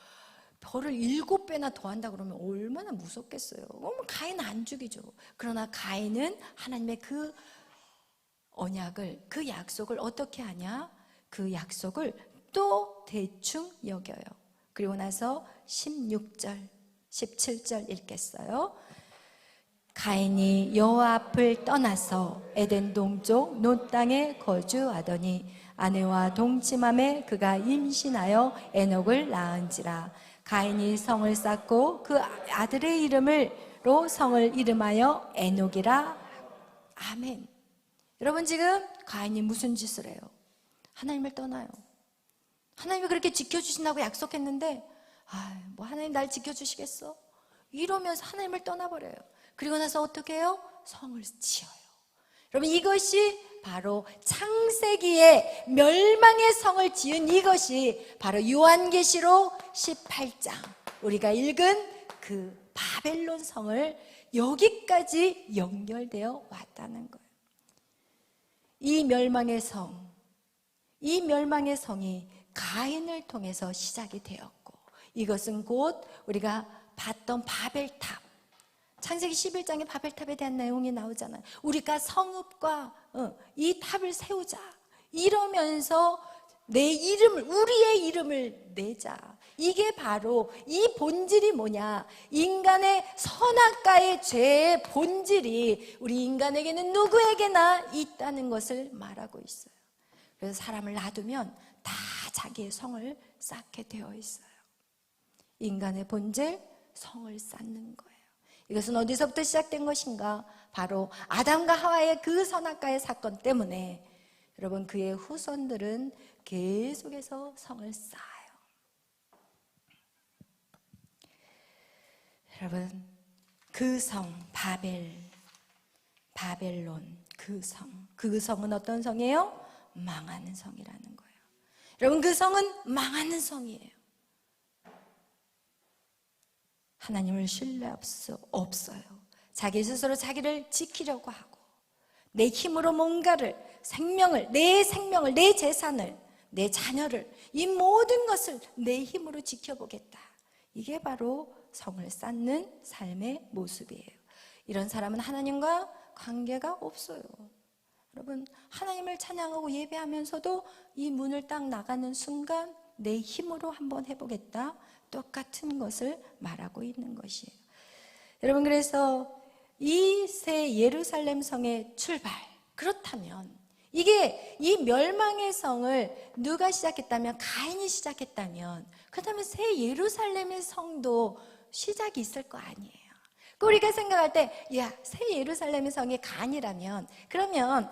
벌을 7배나 더한다 그러면 얼마나 무섭겠어요. 그러면 가인은 안 죽이죠. 그러나 가인은 하나님의 그 언약을, 그 약속을 어떻게 하냐? 그 약속을 또 대충 여겨요. 그리고 나서 16절, 17절 읽겠어요. 가인이 여호와 앞을 떠나서 에덴 동쪽 논 땅에 거주하더니 아내와 동침함에 그가 임신하여 에녹을 낳은지라. 가인이 성을 쌓고 그 아들의 이름으로 성을 이름하여 에녹이라. 아멘. 여러분, 지금 가인이 무슨 짓을 해요? 하나님을 떠나요. 하나님이 그렇게 지켜주신다고 약속했는데 뭐 하나님 날 지켜주시겠어? 이러면서 하나님을 떠나버려요. 그리고 나서 어떻게 해요? 성을 지어요. 여러분, 이것이 바로 창세기에 멸망의 성을 지은 이것이 바로 요한계시록 18장 우리가 읽은 그 바벨론 성을 여기까지 연결되어 왔다는 거예요. 이 멸망의 성이 가인을 통해서 시작이 되었고, 이것은 곧 우리가 봤던 바벨탑, 창세기 11장에 바벨탑에 대한 내용이 나오잖아요. 우리가 성읍과 이 탑을 세우자 이러면서 우리의 이름을 내자. 이게 바로 이 본질이 뭐냐? 인간의 선악과의 죄의 본질이 우리 인간에게는 누구에게나 있다는 것을 말하고 있어요. 그래서 사람을 놔두면 다 자기의 성을 쌓게 되어 있어요. 인간의 본질, 성을 쌓는 거예요. 이것은 어디서부터 시작된 것인가? 바로 아담과 하와의 그 선악과의 사건 때문에 여러분, 그의 후손들은 계속해서 성을 쌓아요. 여러분, 그 성 바벨론, 그 성은 어떤 성이에요? 망하는 성이라는 거예요. 여러분, 그 성은 망하는 성이에요. 하나님을 신뢰할 수 없어요. 자기 스스로 자기를 지키려고 하고 내 힘으로 뭔가를, 내 생명을, 내 재산을, 내 자녀를, 이 모든 것을 내 힘으로 지켜보겠다. 이게 바로 성을 쌓는 삶의 모습이에요. 이런 사람은 하나님과 관계가 없어요. 여러분, 하나님을 찬양하고 예배하면서도 이 문을 딱 나가는 순간 내 힘으로 한번 해보겠다, 똑같은 것을 말하고 있는 것이에요. 여러분, 그래서 이 새 예루살렘 성의 출발, 그렇다면 이게 이 멸망의 성을 누가 시작했다면 가인이 시작했다면 그렇다면 새 예루살렘의 성도 시작이 있을 거 아니에요. 우리가 생각할 때, 야, 새 예루살렘의 성이 가인이라면, 그러면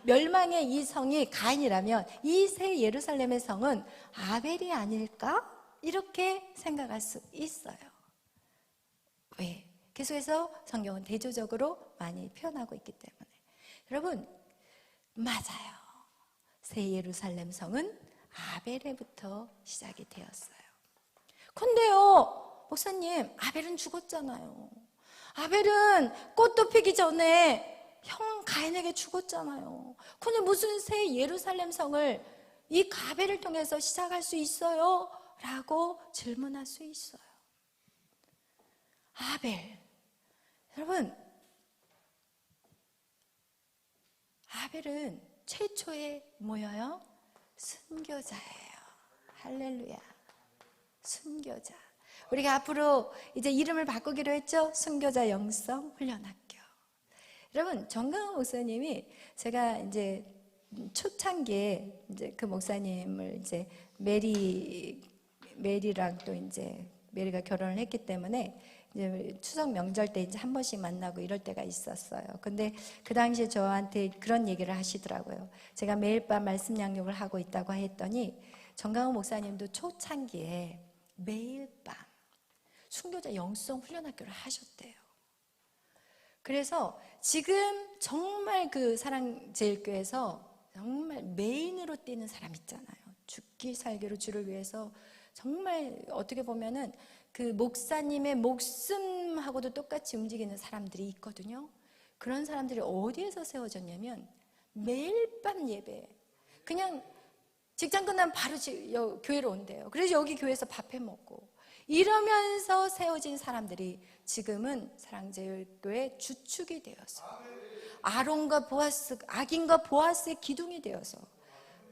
멸망의 이 성이 가인이라면 이 새 예루살렘의 성은 아벨이 아닐까? 이렇게 생각할 수 있어요. 왜? 계속해서 성경은 대조적으로 많이 표현하고 있기 때문에. 여러분, 맞아요. 새 예루살렘 성은 아벨에부터 시작이 되었어요. 근데요, 목사님, 아벨은 죽었잖아요. 아벨은 꽃도 피기 전에 형 가인에게 죽었잖아요. 근데 무슨 새 예루살렘 성을 이 아벨을 통해서 시작할 수 있어요? 라고 질문할 수 있어요. 아벨, 여러분, 아벨은 최초의 뭐예요? 순교자예요. 할렐루야. 순교자. 우리가 앞으로 이제 이름을 바꾸기로 했죠? 순교자 영성 훈련학교. 여러분, 정강훈 목사님이 제가 이제 초창기에 이제 그 목사님을 이제 메리랑 또 이제 메리가 결혼을 했기 때문에 이제 추석 명절 때 이제 한 번씩 만나고 이럴 때가 있었어요. 근데 그 당시에 저한테 그런 얘기를 하시더라고요. 제가 매일 밤 말씀 양육을 하고 있다고 했더니 정강훈 목사님도 초창기에 매일 밤 순교자 영성 훈련학교를 하셨대요. 그래서 지금 정말 그 사랑제일교회에서 정말 메인으로 뛰는 사람 있잖아요. 죽기 살기로 주를 위해서 정말 어떻게 보면은 그 목사님의 목숨하고도 똑같이 움직이는 사람들이 있거든요. 그런 사람들이 어디에서 세워졌냐면 매일 밤 예배, 그냥 직장 끝나면 바로 교회로 온대요. 그래서 여기 교회에서 밥 해 먹고 이러면서 세워진 사람들이 지금은 사랑제일교회 주축이 되어서 아론과 보아스, 악인과 보아스의 기둥이 되어서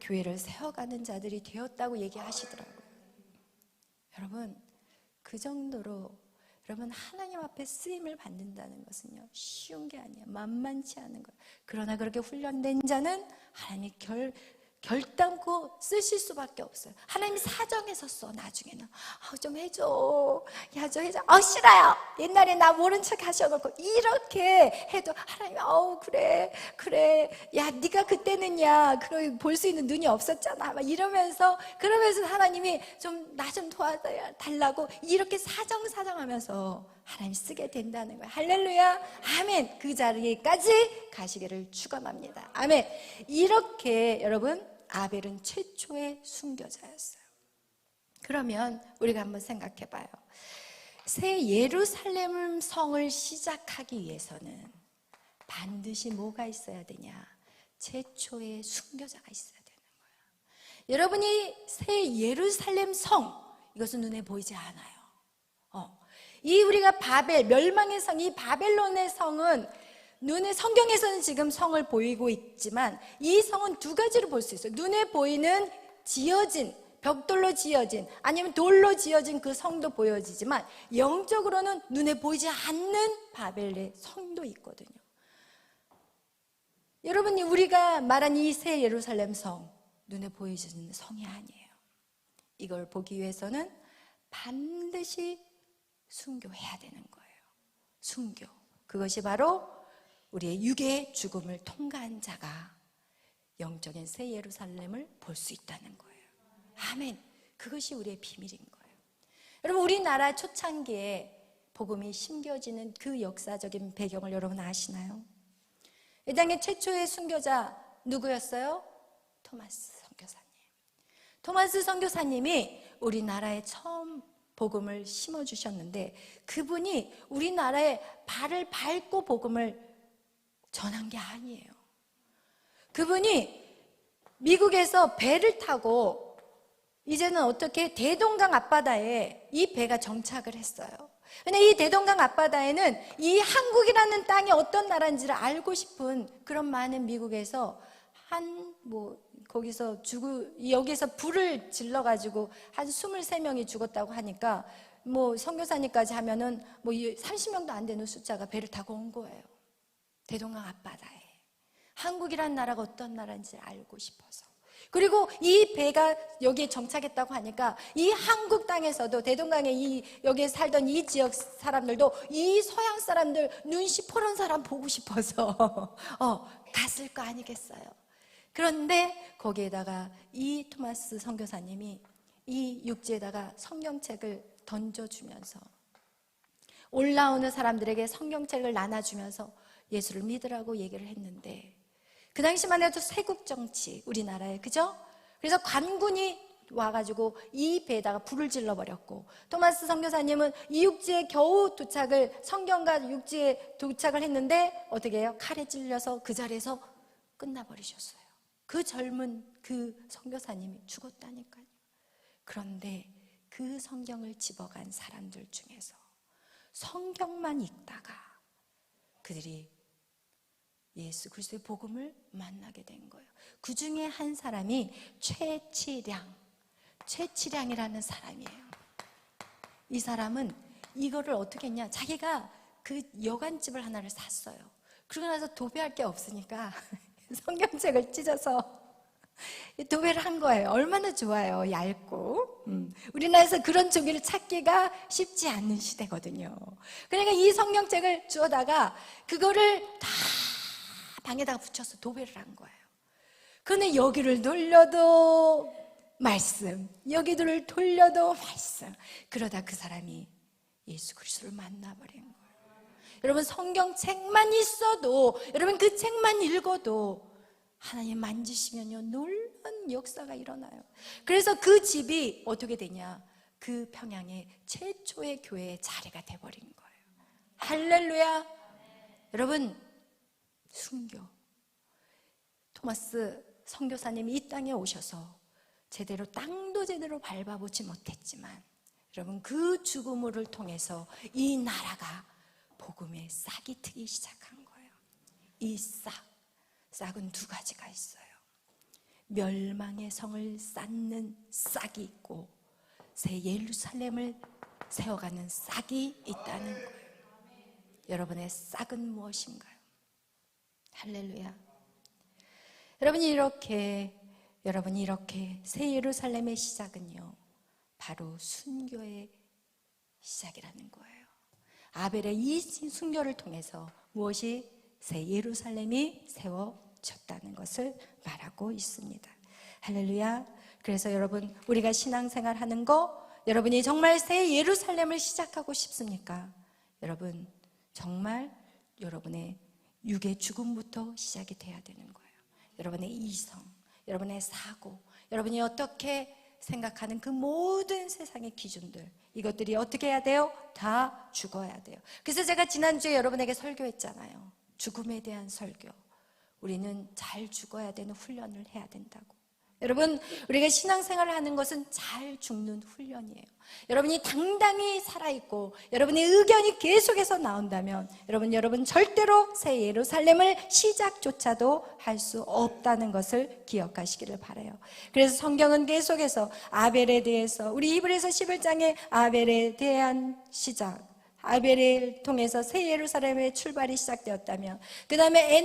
교회를 세워가는 자들이 되었다고 얘기하시더라고요. 여러분, 그 정도로 여러분 하나님 앞에 쓰임을 받는다는 것은요 쉬운 게 아니에요. 만만치 않은 거예요. 그러나 그렇게 훈련된 자는 하나님이 결단코 쓰실 수밖에 없어요. 하나님이 사정해서 써. 나중에는 좀 해줘, 야 좀 해줘. 싫어요. 옛날에 나 모른 척 하셔놓고 이렇게 해도 하나님이 그래 야 네가 그때는야 볼 수 있는 눈이 없었잖아 막 이러면서 그러면서 하나님이 나 좀 도와달라고 이렇게 사정하면서 하나님 쓰게 된다는 거예요. 할렐루야, 아멘. 그 자리까지 가시기를 축원합니다. 아멘. 이렇게 여러분 아벨은 최초의 순교자였어요. 그러면 우리가 한번 생각해 봐요. 새 예루살렘 성을 시작하기 위해서는 반드시 뭐가 있어야 되냐? 최초의 순교자가 있어야 되는 거예요. 여러분이 새 예루살렘 성, 이것은 눈에 보이지 않아요. 이 우리가 멸망의 성, 이 바벨론의 성은 눈에 성경에서는 지금 성을 보이고 있지만 이 성은 두 가지로 볼 수 있어요. 눈에 보이는 지어진, 벽돌로 지어진 아니면 돌로 지어진 그 성도 보여지지만 영적으로는 눈에 보이지 않는 바벨의 성도 있거든요. 여러분이 우리가 말한 이 새 예루살렘 성, 눈에 보이지는 성이 아니에요. 이걸 보기 위해서는 반드시 순교해야 되는 거예요. 순교. 그것이 바로 우리의 육의 죽음을 통과한 자가 영적인 새 예루살렘을 볼 수 있다는 거예요. 아멘. 그것이 우리의 비밀인 거예요. 여러분, 우리나라 초창기에 복음이 심겨지는 그 역사적인 배경을 여러분 아시나요? 이 땅의 최초의 순교자 누구였어요? 토마스 선교사님. 토마스 선교사님이 우리나라에 처음 복음을 심어주셨는데 그분이 우리나라에 발을 밟고 복음을 전한 게 아니에요. 그분이 미국에서 배를 타고 이제는 어떻게 대동강 앞바다에 이 배가 정착을 했어요. 근데 이 대동강 앞바다에는 이 한국이라는 땅이 어떤 나라인지를 알고 싶은 그런 많은 미국에서 여기서 불을 질러가지고 한 23명이 죽었다고 하니까 선교사님까지 하면은 30명도 안 되는 숫자가 배를 타고 온 거예요. 대동강 앞바다에. 한국이란 나라가 어떤 나라인지 알고 싶어서. 그리고 이 배가 여기에 정착했다고 하니까 이 한국 땅에서도 대동강에 여기에 살던 이 지역 사람들도 이 서양 사람들 눈시 퍼런 사람 보고 싶어서 갔을 거 아니겠어요. 그런데 거기에다가 이 토마스 선교사님이 이 육지에다가 성경책을 던져주면서 올라오는 사람들에게 성경책을 나눠주면서 예수를 믿으라고 얘기를 했는데, 그 당시만 해도 세국 정치, 우리나라에, 그죠? 그래서 관군이 와가지고 이 배에다가 불을 질러버렸고, 토마스 선교사님은 이 육지에 겨우 성경과 육지에 도착을 했는데 어떻게 해요? 칼에 찔려서 그 자리에서 끝나버리셨어요. 그 젊은 그 선교사님이 죽었다니까요. 그런데 그 성경을 집어간 사람들 중에서 성경만 읽다가 그들이 예수 그리스도의 복음을 만나게 된 거예요. 그 중에 한 사람이 최치량이라는 사람이에요. 이 사람은 이거를 어떻게 했냐, 자기가 그 여관집을 하나를 샀어요. 그러고 나서 도배할 게 없으니까 성경책을 찢어서 도배를 한 거예요. 얼마나 좋아요, 얇고. 우리나라에서 그런 종이를 찾기가 쉽지 않은 시대거든요. 그러니까 이 성경책을 주워다가 그거를 다 방에다가 붙여서 도배를 한 거예요. 그런데 여기를 돌려도 말씀, 여기를 돌려도 말씀. 그러다 그 사람이 예수 그리스도를 만나버린 거예요. 여러분, 성경책만 있어도, 여러분 그 책만 읽어도 하나님 만지시면요 놀라운 역사가 일어나요. 그래서 그 집이 어떻게 되냐, 그 평양의 최초의 교회의 자리가 돼버린 거예요. 할렐루야. 여러분, 순교, 토마스 선교사님이 이 땅에 오셔서 땅도 제대로 밟아보지 못했지만, 여러분 그 죽음을 통해서 이 나라가 복음의 싹이 트기 시작한 거예요. 이 싹은 두 가지가 있어요. 멸망의 성을 쌓는 싹이 있고 새 예루살렘을 세워가는 싹이 있다는 거예요. 여러분의 싹은 무엇인가요? 할렐루야. 여러분이 이렇게 새 예루살렘의 시작은요 바로 순교의 시작이라는 거예요. 아벨의 이 순교를 통해서 무엇이 새 예루살렘이 세워졌다는 것을 말하고 있습니다. 할렐루야. 그래서 여러분, 우리가 신앙생활 하는 거, 여러분이 정말 새 예루살렘을 시작하고 싶습니까? 여러분, 정말 여러분의 육의 죽음부터 시작이 돼야 되는 거예요. 여러분의 이성, 여러분의 사고, 여러분이 어떻게 생각하는 그 모든 세상의 기준들, 이것들이 어떻게 해야 돼요? 다 죽어야 돼요. 그래서 제가 지난주에 여러분에게 설교했잖아요. 죽음에 대한 설교. 우리는 잘 죽어야 되는 훈련을 해야 된다고. 여러분, 우리가 신앙생활을 하는 것은 잘 죽는 훈련이에요. 여러분이 당당히 살아있고 여러분의 의견이 계속해서 나온다면 여러분 절대로 새 예루살렘을 시작조차도 할 수 없다는 것을 기억하시기를 바라요. 그래서 성경은 계속해서 아벨에 대해서, 우리 히브리서 11장에 아벨에 대한 시작, 아벨을 통해서 새 예루살렘의 출발이 시작되었다면, 그 다음에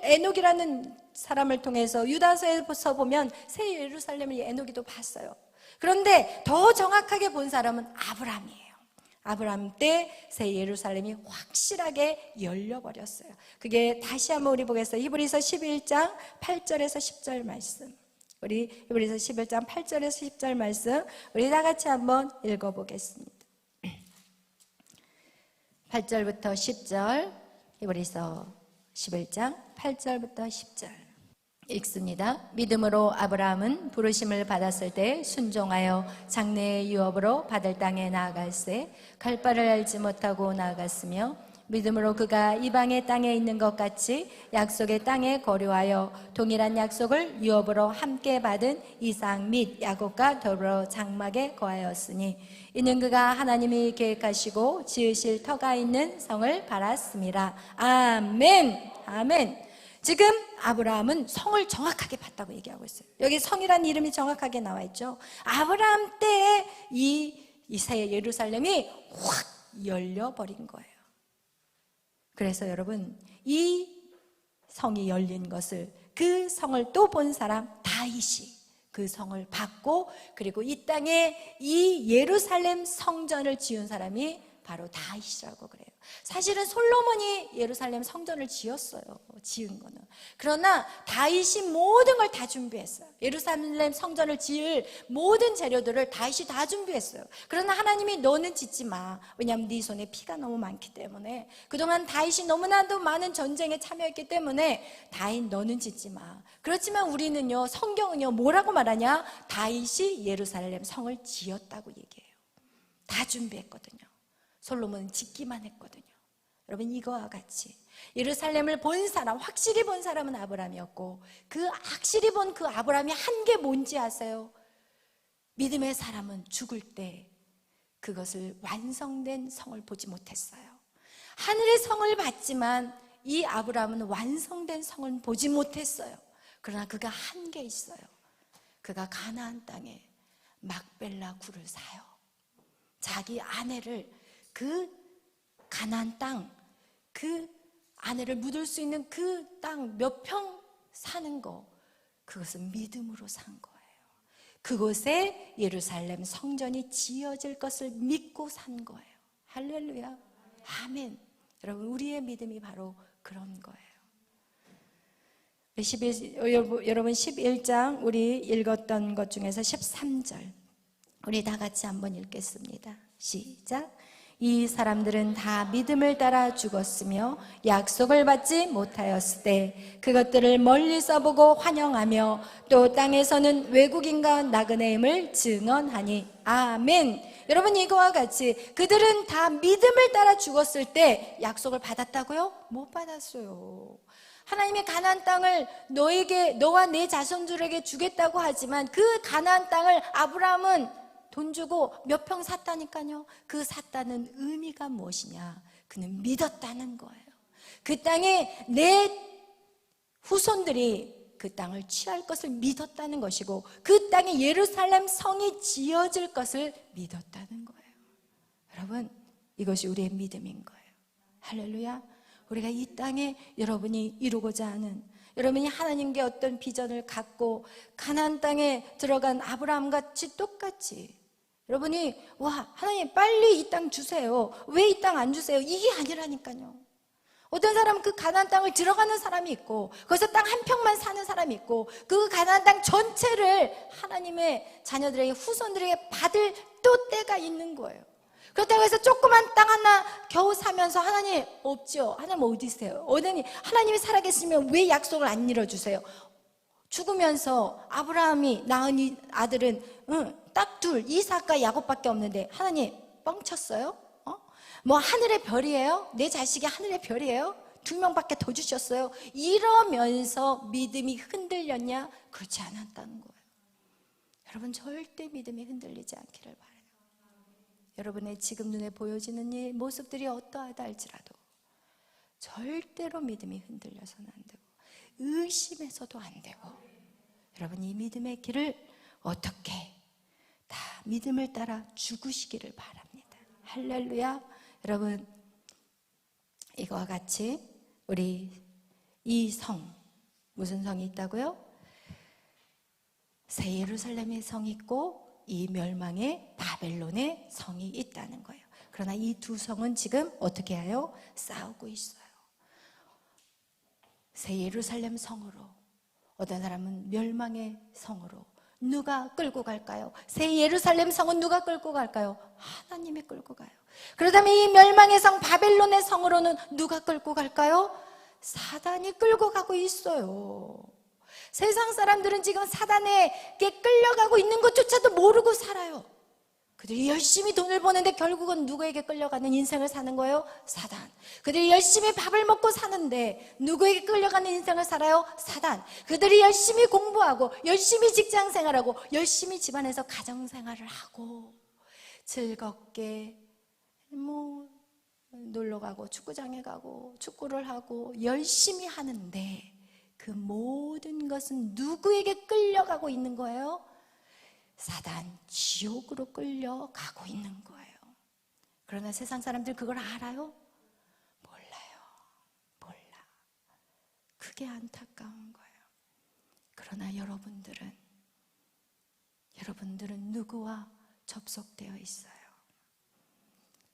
에녹이라는 사람을 통해서 유다서에서 보면 새 예루살렘을 에녹이도 봤어요. 그런데 더 정확하게 본 사람은 아브라함이에요. 아브라함 때 새 예루살렘이 확실하게 열려버렸어요. 그게 다시 한번 우리 보겠어요. 히브리서 11장 8절에서 10절 말씀. 우리 히브리서 11장 8절에서 10절 말씀 우리 다 같이 한번 읽어보겠습니다. 8절부터 10절, 히브리서 11장 8절부터 10절 읽습니다. 믿음으로 아브라함은 부르심을 받았을 때 순종하여 장래의 유업으로 받을 땅에 나아갈새 갈 바를 알지 못하고 나아갔으며, 믿음으로 그가 이방의 땅에 있는 것 같이 약속의 땅에 거류하여 동일한 약속을 유업으로 함께 받은 이삭 및 야곱과 더불어 장막에 거하였으니, 이는 그가 하나님이 계획하시고 지으실 터가 있는 성을 바랐습니다. 아멘. 아멘. 지금 아브라함은 성을 정확하게 봤다고 얘기하고 있어요. 여기 성이라는 이름이 정확하게 나와 있죠. 아브라함 때에 이 새 예루살렘이 확 열려버린 거예요. 그래서 여러분, 이 성이 열린 것을, 그 성을 또 본 사람 다윗이 그 성을 받고, 그리고 이 땅에 이 예루살렘 성전을 지은 사람이 바로 다윗이라고 그래요. 사실은 솔로몬이 예루살렘 성전을 지었어요. 지은 거는. 그러나 다윗이 모든 걸 다 준비했어요. 예루살렘 성전을 지을 모든 재료들을 다윗이 다 준비했어요. 그러나 하나님이 너는 짓지 마. 왜냐하면 네 손에 피가 너무 많기 때문에. 그동안 다윗이 너무나도 많은 전쟁에 참여했기 때문에 다윗 너는 짓지 마. 그렇지만 우리는요, 성경은요 뭐라고 말하냐? 다윗이 예루살렘 성을 지었다고 얘기해요. 다 준비했거든요. 솔로몬은 짓기만 했거든요. 여러분, 이거와 같이 예루살렘을 본 사람, 확실히 본 사람은 아브라함이었고, 그 확실히 본 그 아브라함이 한 게 뭔지 아세요? 믿음의 사람은 죽을 때 그것을 완성된 성을 보지 못했어요. 하늘의 성을 봤지만 이 아브라함은 완성된 성을 보지 못했어요. 그러나 그가 한 게 있어요. 그가 가나안 땅에 막벨라 굴을 사요. 자기 아내를 그 가나안 땅, 그 아내를 묻을 수 있는 그 땅 몇 평 사는 거, 그것은 믿음으로 산 거예요. 그곳에 예루살렘 성전이 지어질 것을 믿고 산 거예요. 할렐루야, 아멘. 여러분, 우리의 믿음이 바로 그런 거예요. 여러분 11장 우리 읽었던 것 중에서 13절 우리 다 같이 한번 읽겠습니다. 시작. 이 사람들은 다 믿음을 따라 죽었으며 약속을 받지 못하였을 때 그것들을 멀리서 보고 환영하며 또 땅에서는 외국인과 나그네임을 증언하니. 아멘. 여러분, 이거와 같이 그들은 다 믿음을 따라 죽었을 때 약속을 받았다고요? 못 받았어요. 하나님이 가나안 땅을 너에게, 너와 내 자손들에게 주겠다고 하지만 그 가나안 땅을 아브라함은 돈 주고 몇 평 샀다니까요. 그 샀다는 의미가 무엇이냐? 그는 믿었다는 거예요. 그 땅에 내 후손들이 그 땅을 취할 것을 믿었다는 것이고, 그 땅에 예루살렘 성이 지어질 것을 믿었다는 거예요. 여러분, 이것이 우리의 믿음인 거예요. 할렐루야. 우리가 이 땅에 여러분이 이루고자 하는, 여러분이 하나님께 어떤 비전을 갖고 가나안 땅에 들어간 아브라함 같이 똑같이 여러분이, 와, 하나님 빨리 이 땅 주세요. 왜 이 땅 안 주세요? 이게 아니라니까요. 어떤 사람은 그 가나안 땅을 들어가는 사람이 있고, 거기서 땅 한 평만 사는 사람이 있고, 그 가나안 땅 전체를 하나님의 자녀들에게, 후손들에게 받을 또 때가 있는 거예요. 그렇다고 해서 조그만 땅 하나 겨우 사면서 하나님 없죠. 하나님 어디 있어요? 하나님이 살아계시면 왜 약속을 안 이뤄주세요? 죽으면서 아브라함이 낳은 이 아들은 딱 둘, 이삭과 야곱밖에 없는데 하나님 뻥쳤어요? 뭐 하늘의 별이에요? 내 자식이 하늘의 별이에요? 2명밖에 더 주셨어요? 이러면서 믿음이 흔들렸냐? 그렇지 않았다는 거예요. 여러분, 절대 믿음이 흔들리지 않기를 바라요. 여러분의 지금 눈에 보여지는 이 모습들이 어떠하다 할지라도 절대로 믿음이 흔들려서는 안 되고, 의심해서도 안 되고, 여러분 이 믿음의 길을 어떻게 다 믿음을 따라 죽으시기를 바랍니다. 할렐루야. 여러분, 이거와 같이 우리 이 성, 무슨 성이 있다고요? 새 예루살렘의 성이 있고 이 멸망의 바벨론의 성이 있다는 거예요. 그러나 이 두 성은 지금 어떻게 해요? 싸우고 있어요. 새 예루살렘 성으로, 어떤 사람은 멸망의 성으로. 누가 끌고 갈까요? 새 예루살렘 성은 누가 끌고 갈까요? 하나님이 끌고 가요. 그렇다면 이 멸망의 성 바벨론의 성으로는 누가 끌고 갈까요? 사단이 끌고 가고 있어요. 세상 사람들은 지금 사단에게 끌려가고 있는 것조차도 모르고 살아요. 그들이 열심히 돈을 버는데 결국은 누구에게 끌려가는 인생을 사는 거예요? 사단. 그들이 열심히 밥을 먹고 사는데 누구에게 끌려가는 인생을 살아요? 사단. 그들이 열심히 공부하고 열심히 직장생활하고 열심히 집안에서 가정생활을 하고 즐겁게 놀러가고 축구장에 가고 축구를 하고 열심히 하는데 그 모든 것은 누구에게 끌려가고 있는 거예요? 사단, 지옥으로 끌려가고 있는 거예요. 그러나 세상 사람들 그걸 알아요? 몰라요. 몰라. 그게 안타까운 거예요. 그러나 여러분들은 누구와 접속되어 있어요?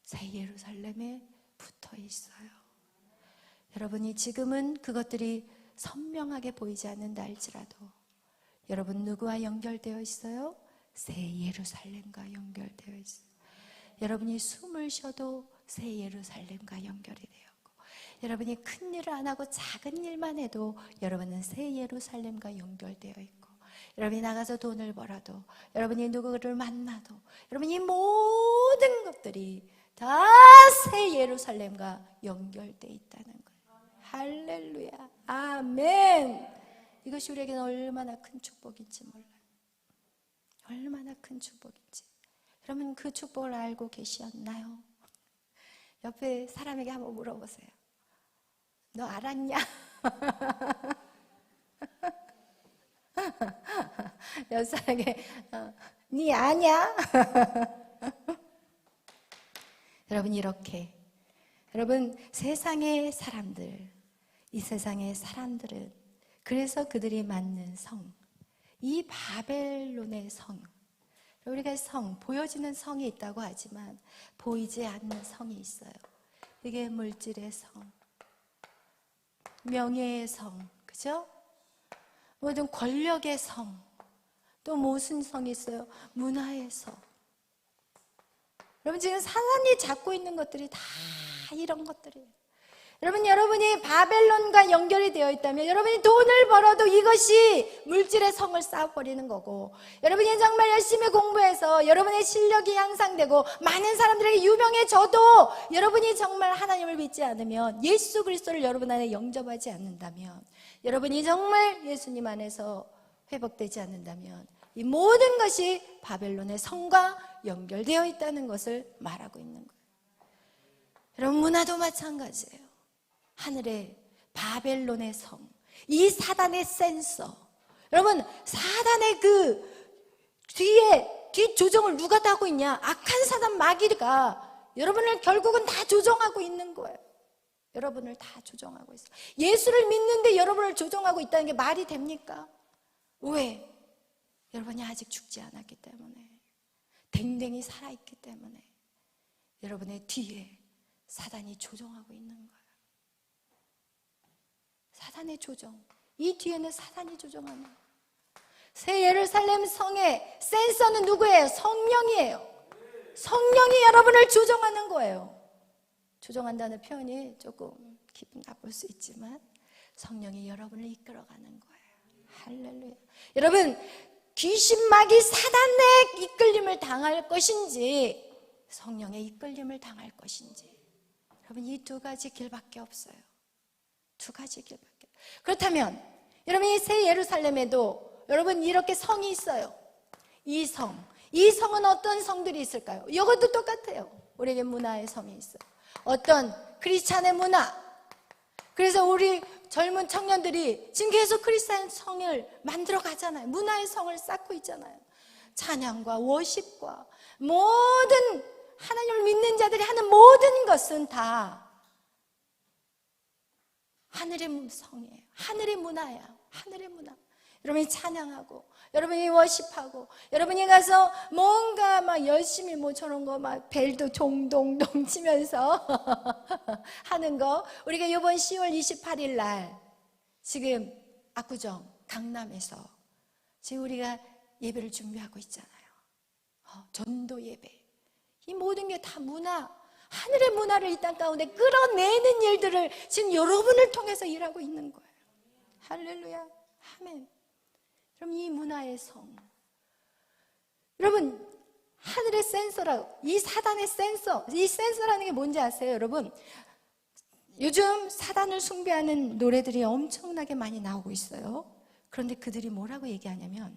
새 예루살렘에 붙어 있어요. 여러분이 지금은 그것들이 선명하게 보이지 않는다 할지라도 여러분 누구와 연결되어 있어요? 새 예루살렘과 연결되어 있어요. 여러분이 숨을 쉬어도 새 예루살렘과 연결이 되었고, 여러분이 큰 일을 안 하고 작은 일만 해도 여러분은 새 예루살렘과 연결되어 있고, 여러분이 나가서 돈을 벌어도, 여러분이 누구를 만나도, 여러분이 모든 것들이 다 새 예루살렘과 연결되어 있다는 거예요. 할렐루야, 아멘. 이것이 우리에게는 얼마나 큰 축복인지 몰라요. 얼마나 큰 축복인지. 여러분 그 축복을 알고 계셨나요? 옆에 사람에게 한번 물어보세요. 너 알았냐? 옆 사람에게 니 아냐? 여러분 이렇게 여러분 세상의 사람들, 이 세상의 사람들은 그래서 그들이 만든 성, 이 바벨론의 성, 우리가 성, 보여지는 성이 있다고 하지만 보이지 않는 성이 있어요. 이게 물질의 성, 명예의 성, 그죠? 모든 권력의 성, 또 무슨 성이 있어요? 문화의 성. 여러분 지금 사단이 잡고 있는 것들이 다 이런 것들이에요. 여러분이 바벨론과 연결이 되어 있다면 여러분이 돈을 벌어도 이것이 물질의 성을 쌓아버리는 거고, 여러분이 정말 열심히 공부해서 여러분의 실력이 향상되고 많은 사람들에게 유명해져도 여러분이 정말 하나님을 믿지 않으면, 예수 그리스도를 여러분 안에 영접하지 않는다면, 여러분이 정말 예수님 안에서 회복되지 않는다면 이 모든 것이 바벨론의 성과 연결되어 있다는 것을 말하고 있는 거예요. 여러분 문화도 마찬가지예요. 하늘의 바벨론의 성, 이 사단의 센서. 여러분 사단의 그 뒤 조정을 누가 하고 있냐? 악한 사단 마귀가 여러분을 결국은 다 조정하고 있는 거예요. 여러분을 다 조정하고 있어요. 예수를 믿는데 여러분을 조정하고 있다는 게 말이 됩니까? 왜? 여러분이 아직 죽지 않았기 때문에, 댕댕이 살아있기 때문에 여러분의 뒤에 사단이 조정하고 있는 거예요. 사단의 조정, 이 뒤에는 사단이 조정하는 거예요. 새 예루살렘 성의 센서는 누구예요? 성령이에요. 성령이 여러분을 조정하는 거예요. 조정한다는 표현이 조금 기분 나쁠 수 있지만 성령이 여러분을 이끌어가는 거예요. 할렐루야. 여러분 귀신 마귀 사단의 이끌림을 당할 것인지 성령의 이끌림을 당할 것인지, 여러분 이 두 가지 길밖에 없어요. 두 가지 길밖에. 그렇다면 여러분 이 새 예루살렘에도 여러분 이렇게 성이 있어요. 이 성은 어떤 성들이 있을까요? 이것도 똑같아요. 우리에게 문화의 성이 있어요. 어떤 크리스찬의 문화. 그래서 우리 젊은 청년들이 지금 계속 크리스찬 성을 만들어 가잖아요. 문화의 성을 쌓고 있잖아요. 찬양과 워십과 모든 하나님을 믿는 자들이 하는 모든 것은 다 하늘의 성이에요. 하늘의 문화야. 하늘의 문화. 여러분이 찬양하고, 여러분이 워십하고, 여러분이 가서 뭔가 막 열심히 뭐 저런 거 막 벨도 종동동 치면서 하는 거. 우리가 이번 10월 28일 날 지금 압구정 강남에서 지금 우리가 예배를 준비하고 있잖아요. 전도 예배. 이 모든 게 다 문화, 하늘의 문화를 이 땅 가운데 끌어내는 일들을 지금 여러분을 통해서 일하고 있는 거예요. 할렐루야, 아멘. 그럼 이 문화의 성, 여러분 하늘의 센서라고, 이 사단의 센서, 이 센서라는 게 뭔지 아세요? 여러분 요즘 사단을 숭배하는 노래들이 엄청나게 많이 나오고 있어요. 그런데 그들이 뭐라고 얘기하냐면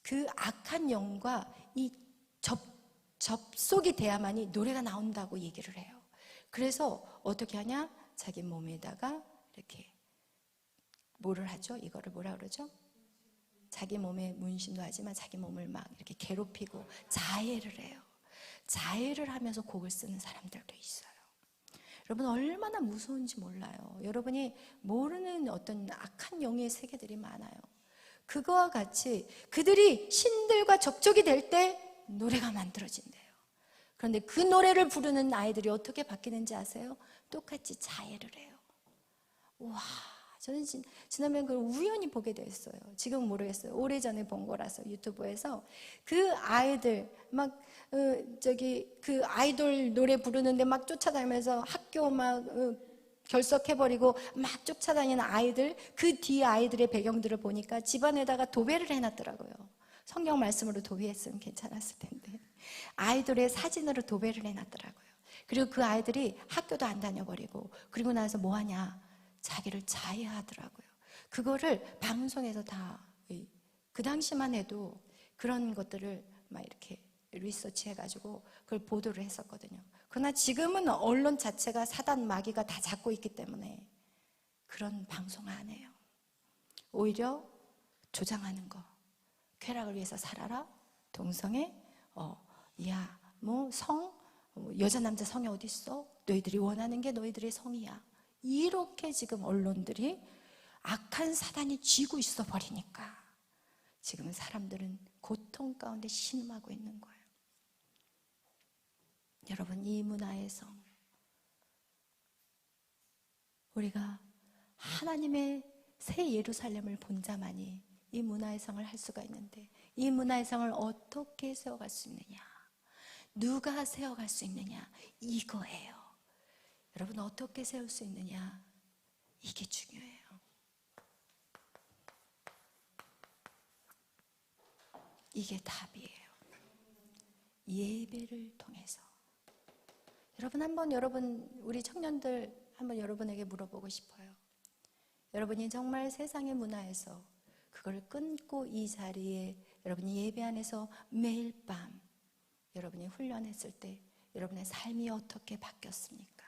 그 악한 영과 이 접속이 돼야만이 노래가 나온다고 얘기를 해요. 그래서 어떻게 하냐? 자기 몸에다가 이렇게 뭐를 하죠? 이거를 뭐라 그러죠? 자기 몸에 문신도 하지만 자기 몸을 막 이렇게 괴롭히고 자해를 해요. 자해를 하면서 곡을 쓰는 사람들도 있어요. 여러분 얼마나 무서운지 몰라요. 여러분이 모르는 어떤 악한 영의 세계들이 많아요. 그거와 같이 그들이 신들과 접촉이 될 때 노래가 만들어진대요. 그런데 그 노래를 부르는 아이들이 어떻게 바뀌는지 아세요? 똑같이 자해를 해요. 와, 저는 지난번에 그걸 우연히 보게 됐어요. 지금은 모르겠어요. 오래전에 본 거라서 유튜브에서 그 아이들 막 그 아이돌 노래 부르는데 막 쫓아다니면서 학교 막 결석해버리고 막 쫓아다니는 아이들, 그 뒤 아이들의 배경들을 보니까 집안에다가 도배를 해놨더라고요. 성경 말씀으로 도배했으면 괜찮았을 텐데 아이돌의 사진으로 도배를 해놨더라고요. 그리고 그 아이들이 학교도 안 다녀버리고 그리고 나서 뭐 하냐, 자기를 자해하더라고요. 그거를 방송에서 다 그 당시만 해도 그런 것들을 막 이렇게 리서치 해가지고 그걸 보도를 했었거든요. 그러나 지금은 언론 자체가 사단 마귀가 다 잡고 있기 때문에 그런 방송 안 해요. 오히려 조장하는 거. 쾌락을 위해서 살아라. 동성애. 야, 뭐 성, 여자 남자 성이 어디 있어? 너희들이 원하는 게 너희들의 성이야. 이렇게 지금 언론들이 악한 사단이 쥐고 있어 버리니까 지금 사람들은 고통 가운데 신음하고 있는 거예요. 여러분, 이 문화의 성, 우리가 하나님의 새 예루살렘을 본 자만이 이 문화의 성을 할 수가 있는데 이 문화의 성을 어떻게 세워갈 수 있느냐, 누가 세워갈 수 있느냐, 이거예요. 여러분, 어떻게 세울 수 있느냐, 이게 중요해요. 이게 답이에요. 예배를 통해서. 여러분 우리 청년들 한번 여러분에게 물어보고 싶어요. 여러분이 정말 세상의 문화에서 그걸 끊고 이 자리에 여러분이 예배 안에서 매일 밤 여러분이 훈련했을 때 여러분의 삶이 어떻게 바뀌었습니까?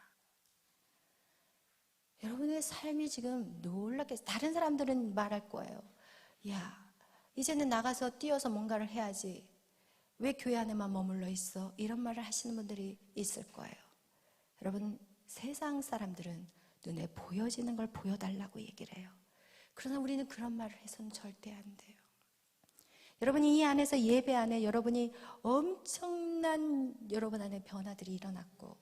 여러분의 삶이 지금 놀랍게, 다른 사람들은 말할 거예요. 야, 이제는 나가서 뛰어서 뭔가를 해야지. 왜 교회 안에만 머물러 있어? 이런 말을 하시는 분들이 있을 거예요. 여러분, 세상 사람들은 눈에 보여지는 걸 보여달라고 얘기를 해요. 그러나 우리는 그런 말을 해서는 절대 안 돼요. 여러분이 이 안에서 예배 안에 여러분이 엄청난 여러분 안에 변화들이 일어났고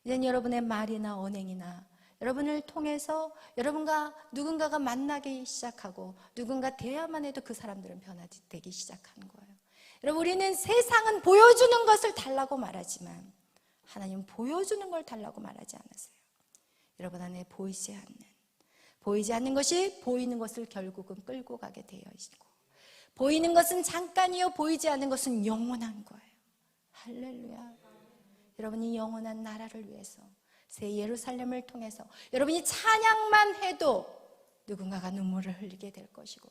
이젠 여러분의 말이나 언행이나 여러분을 통해서 여러분과 누군가가 만나기 시작하고 누군가 대화만 해도 그 사람들은 변화되기 시작하는 거예요. 여러분, 우리는 세상은 보여주는 것을 달라고 말하지만 하나님은 보여주는 걸 달라고 말하지 않으세요. 여러분 안에 보이지 않는 것이 보이는 것을 결국은 끌고 가게 되어 있고 보이는 것은 잠깐이요 보이지 않는 것은 영원한 거예요. 할렐루야. 여러분이 영원한 나라를 위해서 새 예루살렘을 통해서 여러분이 찬양만 해도 누군가가 눈물을 흘리게 될 것이고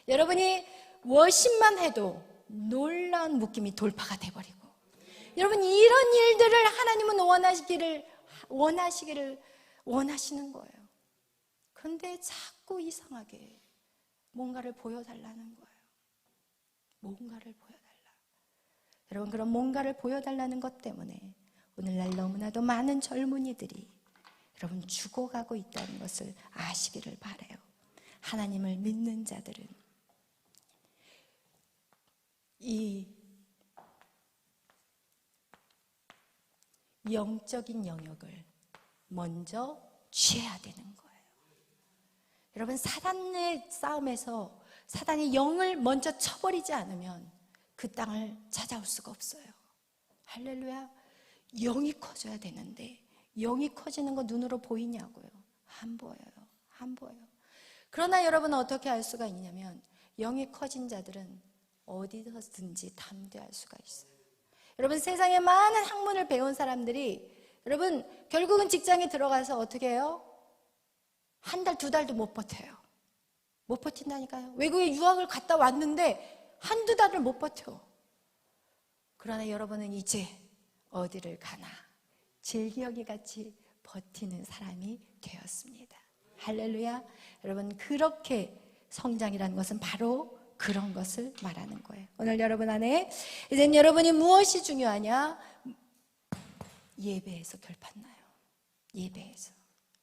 여러분이 워십만 해도 놀라운 묶임이 돌파가 돼버리고 여러분 이런 일들을 하나님은 원하시는 거예요. 그런데 자꾸 이상하게 뭔가를 보여달라는 거예요. 뭔가를 보여달라. 여러분, 그런 뭔가를 보여달라는 것 때문에 오늘날 너무나도 많은 젊은이들이 여러분 죽어가고 있다는 것을 아시기를 바라요. 하나님을 믿는 자들은 이 영적인 영역을 먼저 취해야 되는 거예요. 여러분, 사단의 싸움에서 사단이 영을 먼저 쳐버리지 않으면 그 땅을 찾아올 수가 없어요. 할렐루야. 영이 커져야 되는데 영이 커지는 거 눈으로 보이냐고요? 안 보여요. 그러나 여러분 어떻게 알 수가 있냐면 영이 커진 자들은 어디서든지 담대할 수가 있어요. 여러분, 세상에 많은 학문을 배운 사람들이 여러분 결국은 직장에 들어가서 어떻게 해요? 한 달, 두 달도 못 버텨요. 못 버틴다니까요. 외국에 유학을 갔다 왔는데 한두 달을 못 버텨. 그러나 여러분은 이제 어디를 가나 질기어기 같이 버티는 사람이 되었습니다. 할렐루야. 여러분, 그렇게 성장이라는 것은 바로 그런 것을 말하는 거예요. 오늘 여러분 안에 이젠 여러분이 무엇이 중요하냐? 예배에서 결판나요. 예배에서.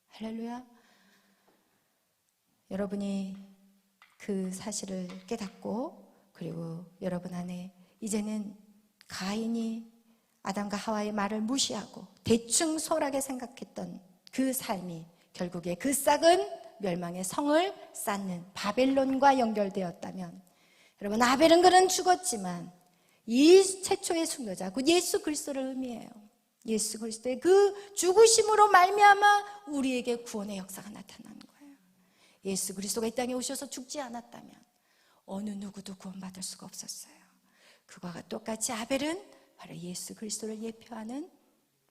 할렐루야. 여러분이 그 사실을 깨닫고, 그리고 여러분 안에 이제는 가인이 아담과 하와의 말을 무시하고 대충 소홀하게 생각했던 그 삶이 결국에 그 싹은 멸망의 성을 쌓는 바벨론과 연결되었다면, 여러분, 아벨은 그는 죽었지만 이 최초의 순교자, 그 예수 그리스도를 의미해요. 예수 그리스도의 그 죽으심으로 말미암아 우리에게 구원의 역사가 나타나는 거예요. 예수 그리스도가 이 땅에 오셔서 죽지 않았다면 어느 누구도 구원받을 수가 없었어요. 그와 똑같이 아벨은 바로 예수 그리스도를 예표하는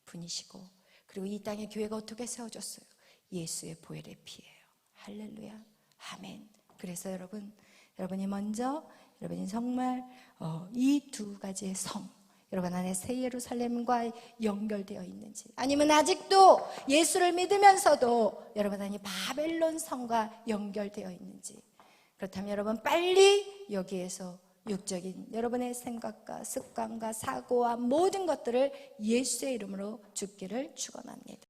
분이시고, 그리고 이 땅의 교회가 어떻게 세워졌어요? 예수의 보혈의 피예요. 할렐루야. 아멘. 그래서 여러분이 먼저, 여러분이 정말 이 두 가지의 성, 여러분 안에 새 예루살렘과 연결되어 있는지, 아니면 아직도 예수를 믿으면서도 여러분 안에 바벨론 성과 연결되어 있는지, 그렇다면 여러분 빨리 여기에서 육적인 여러분의 생각과 습관과 사고와 모든 것들을 예수의 이름으로 죽기를 축원합니다.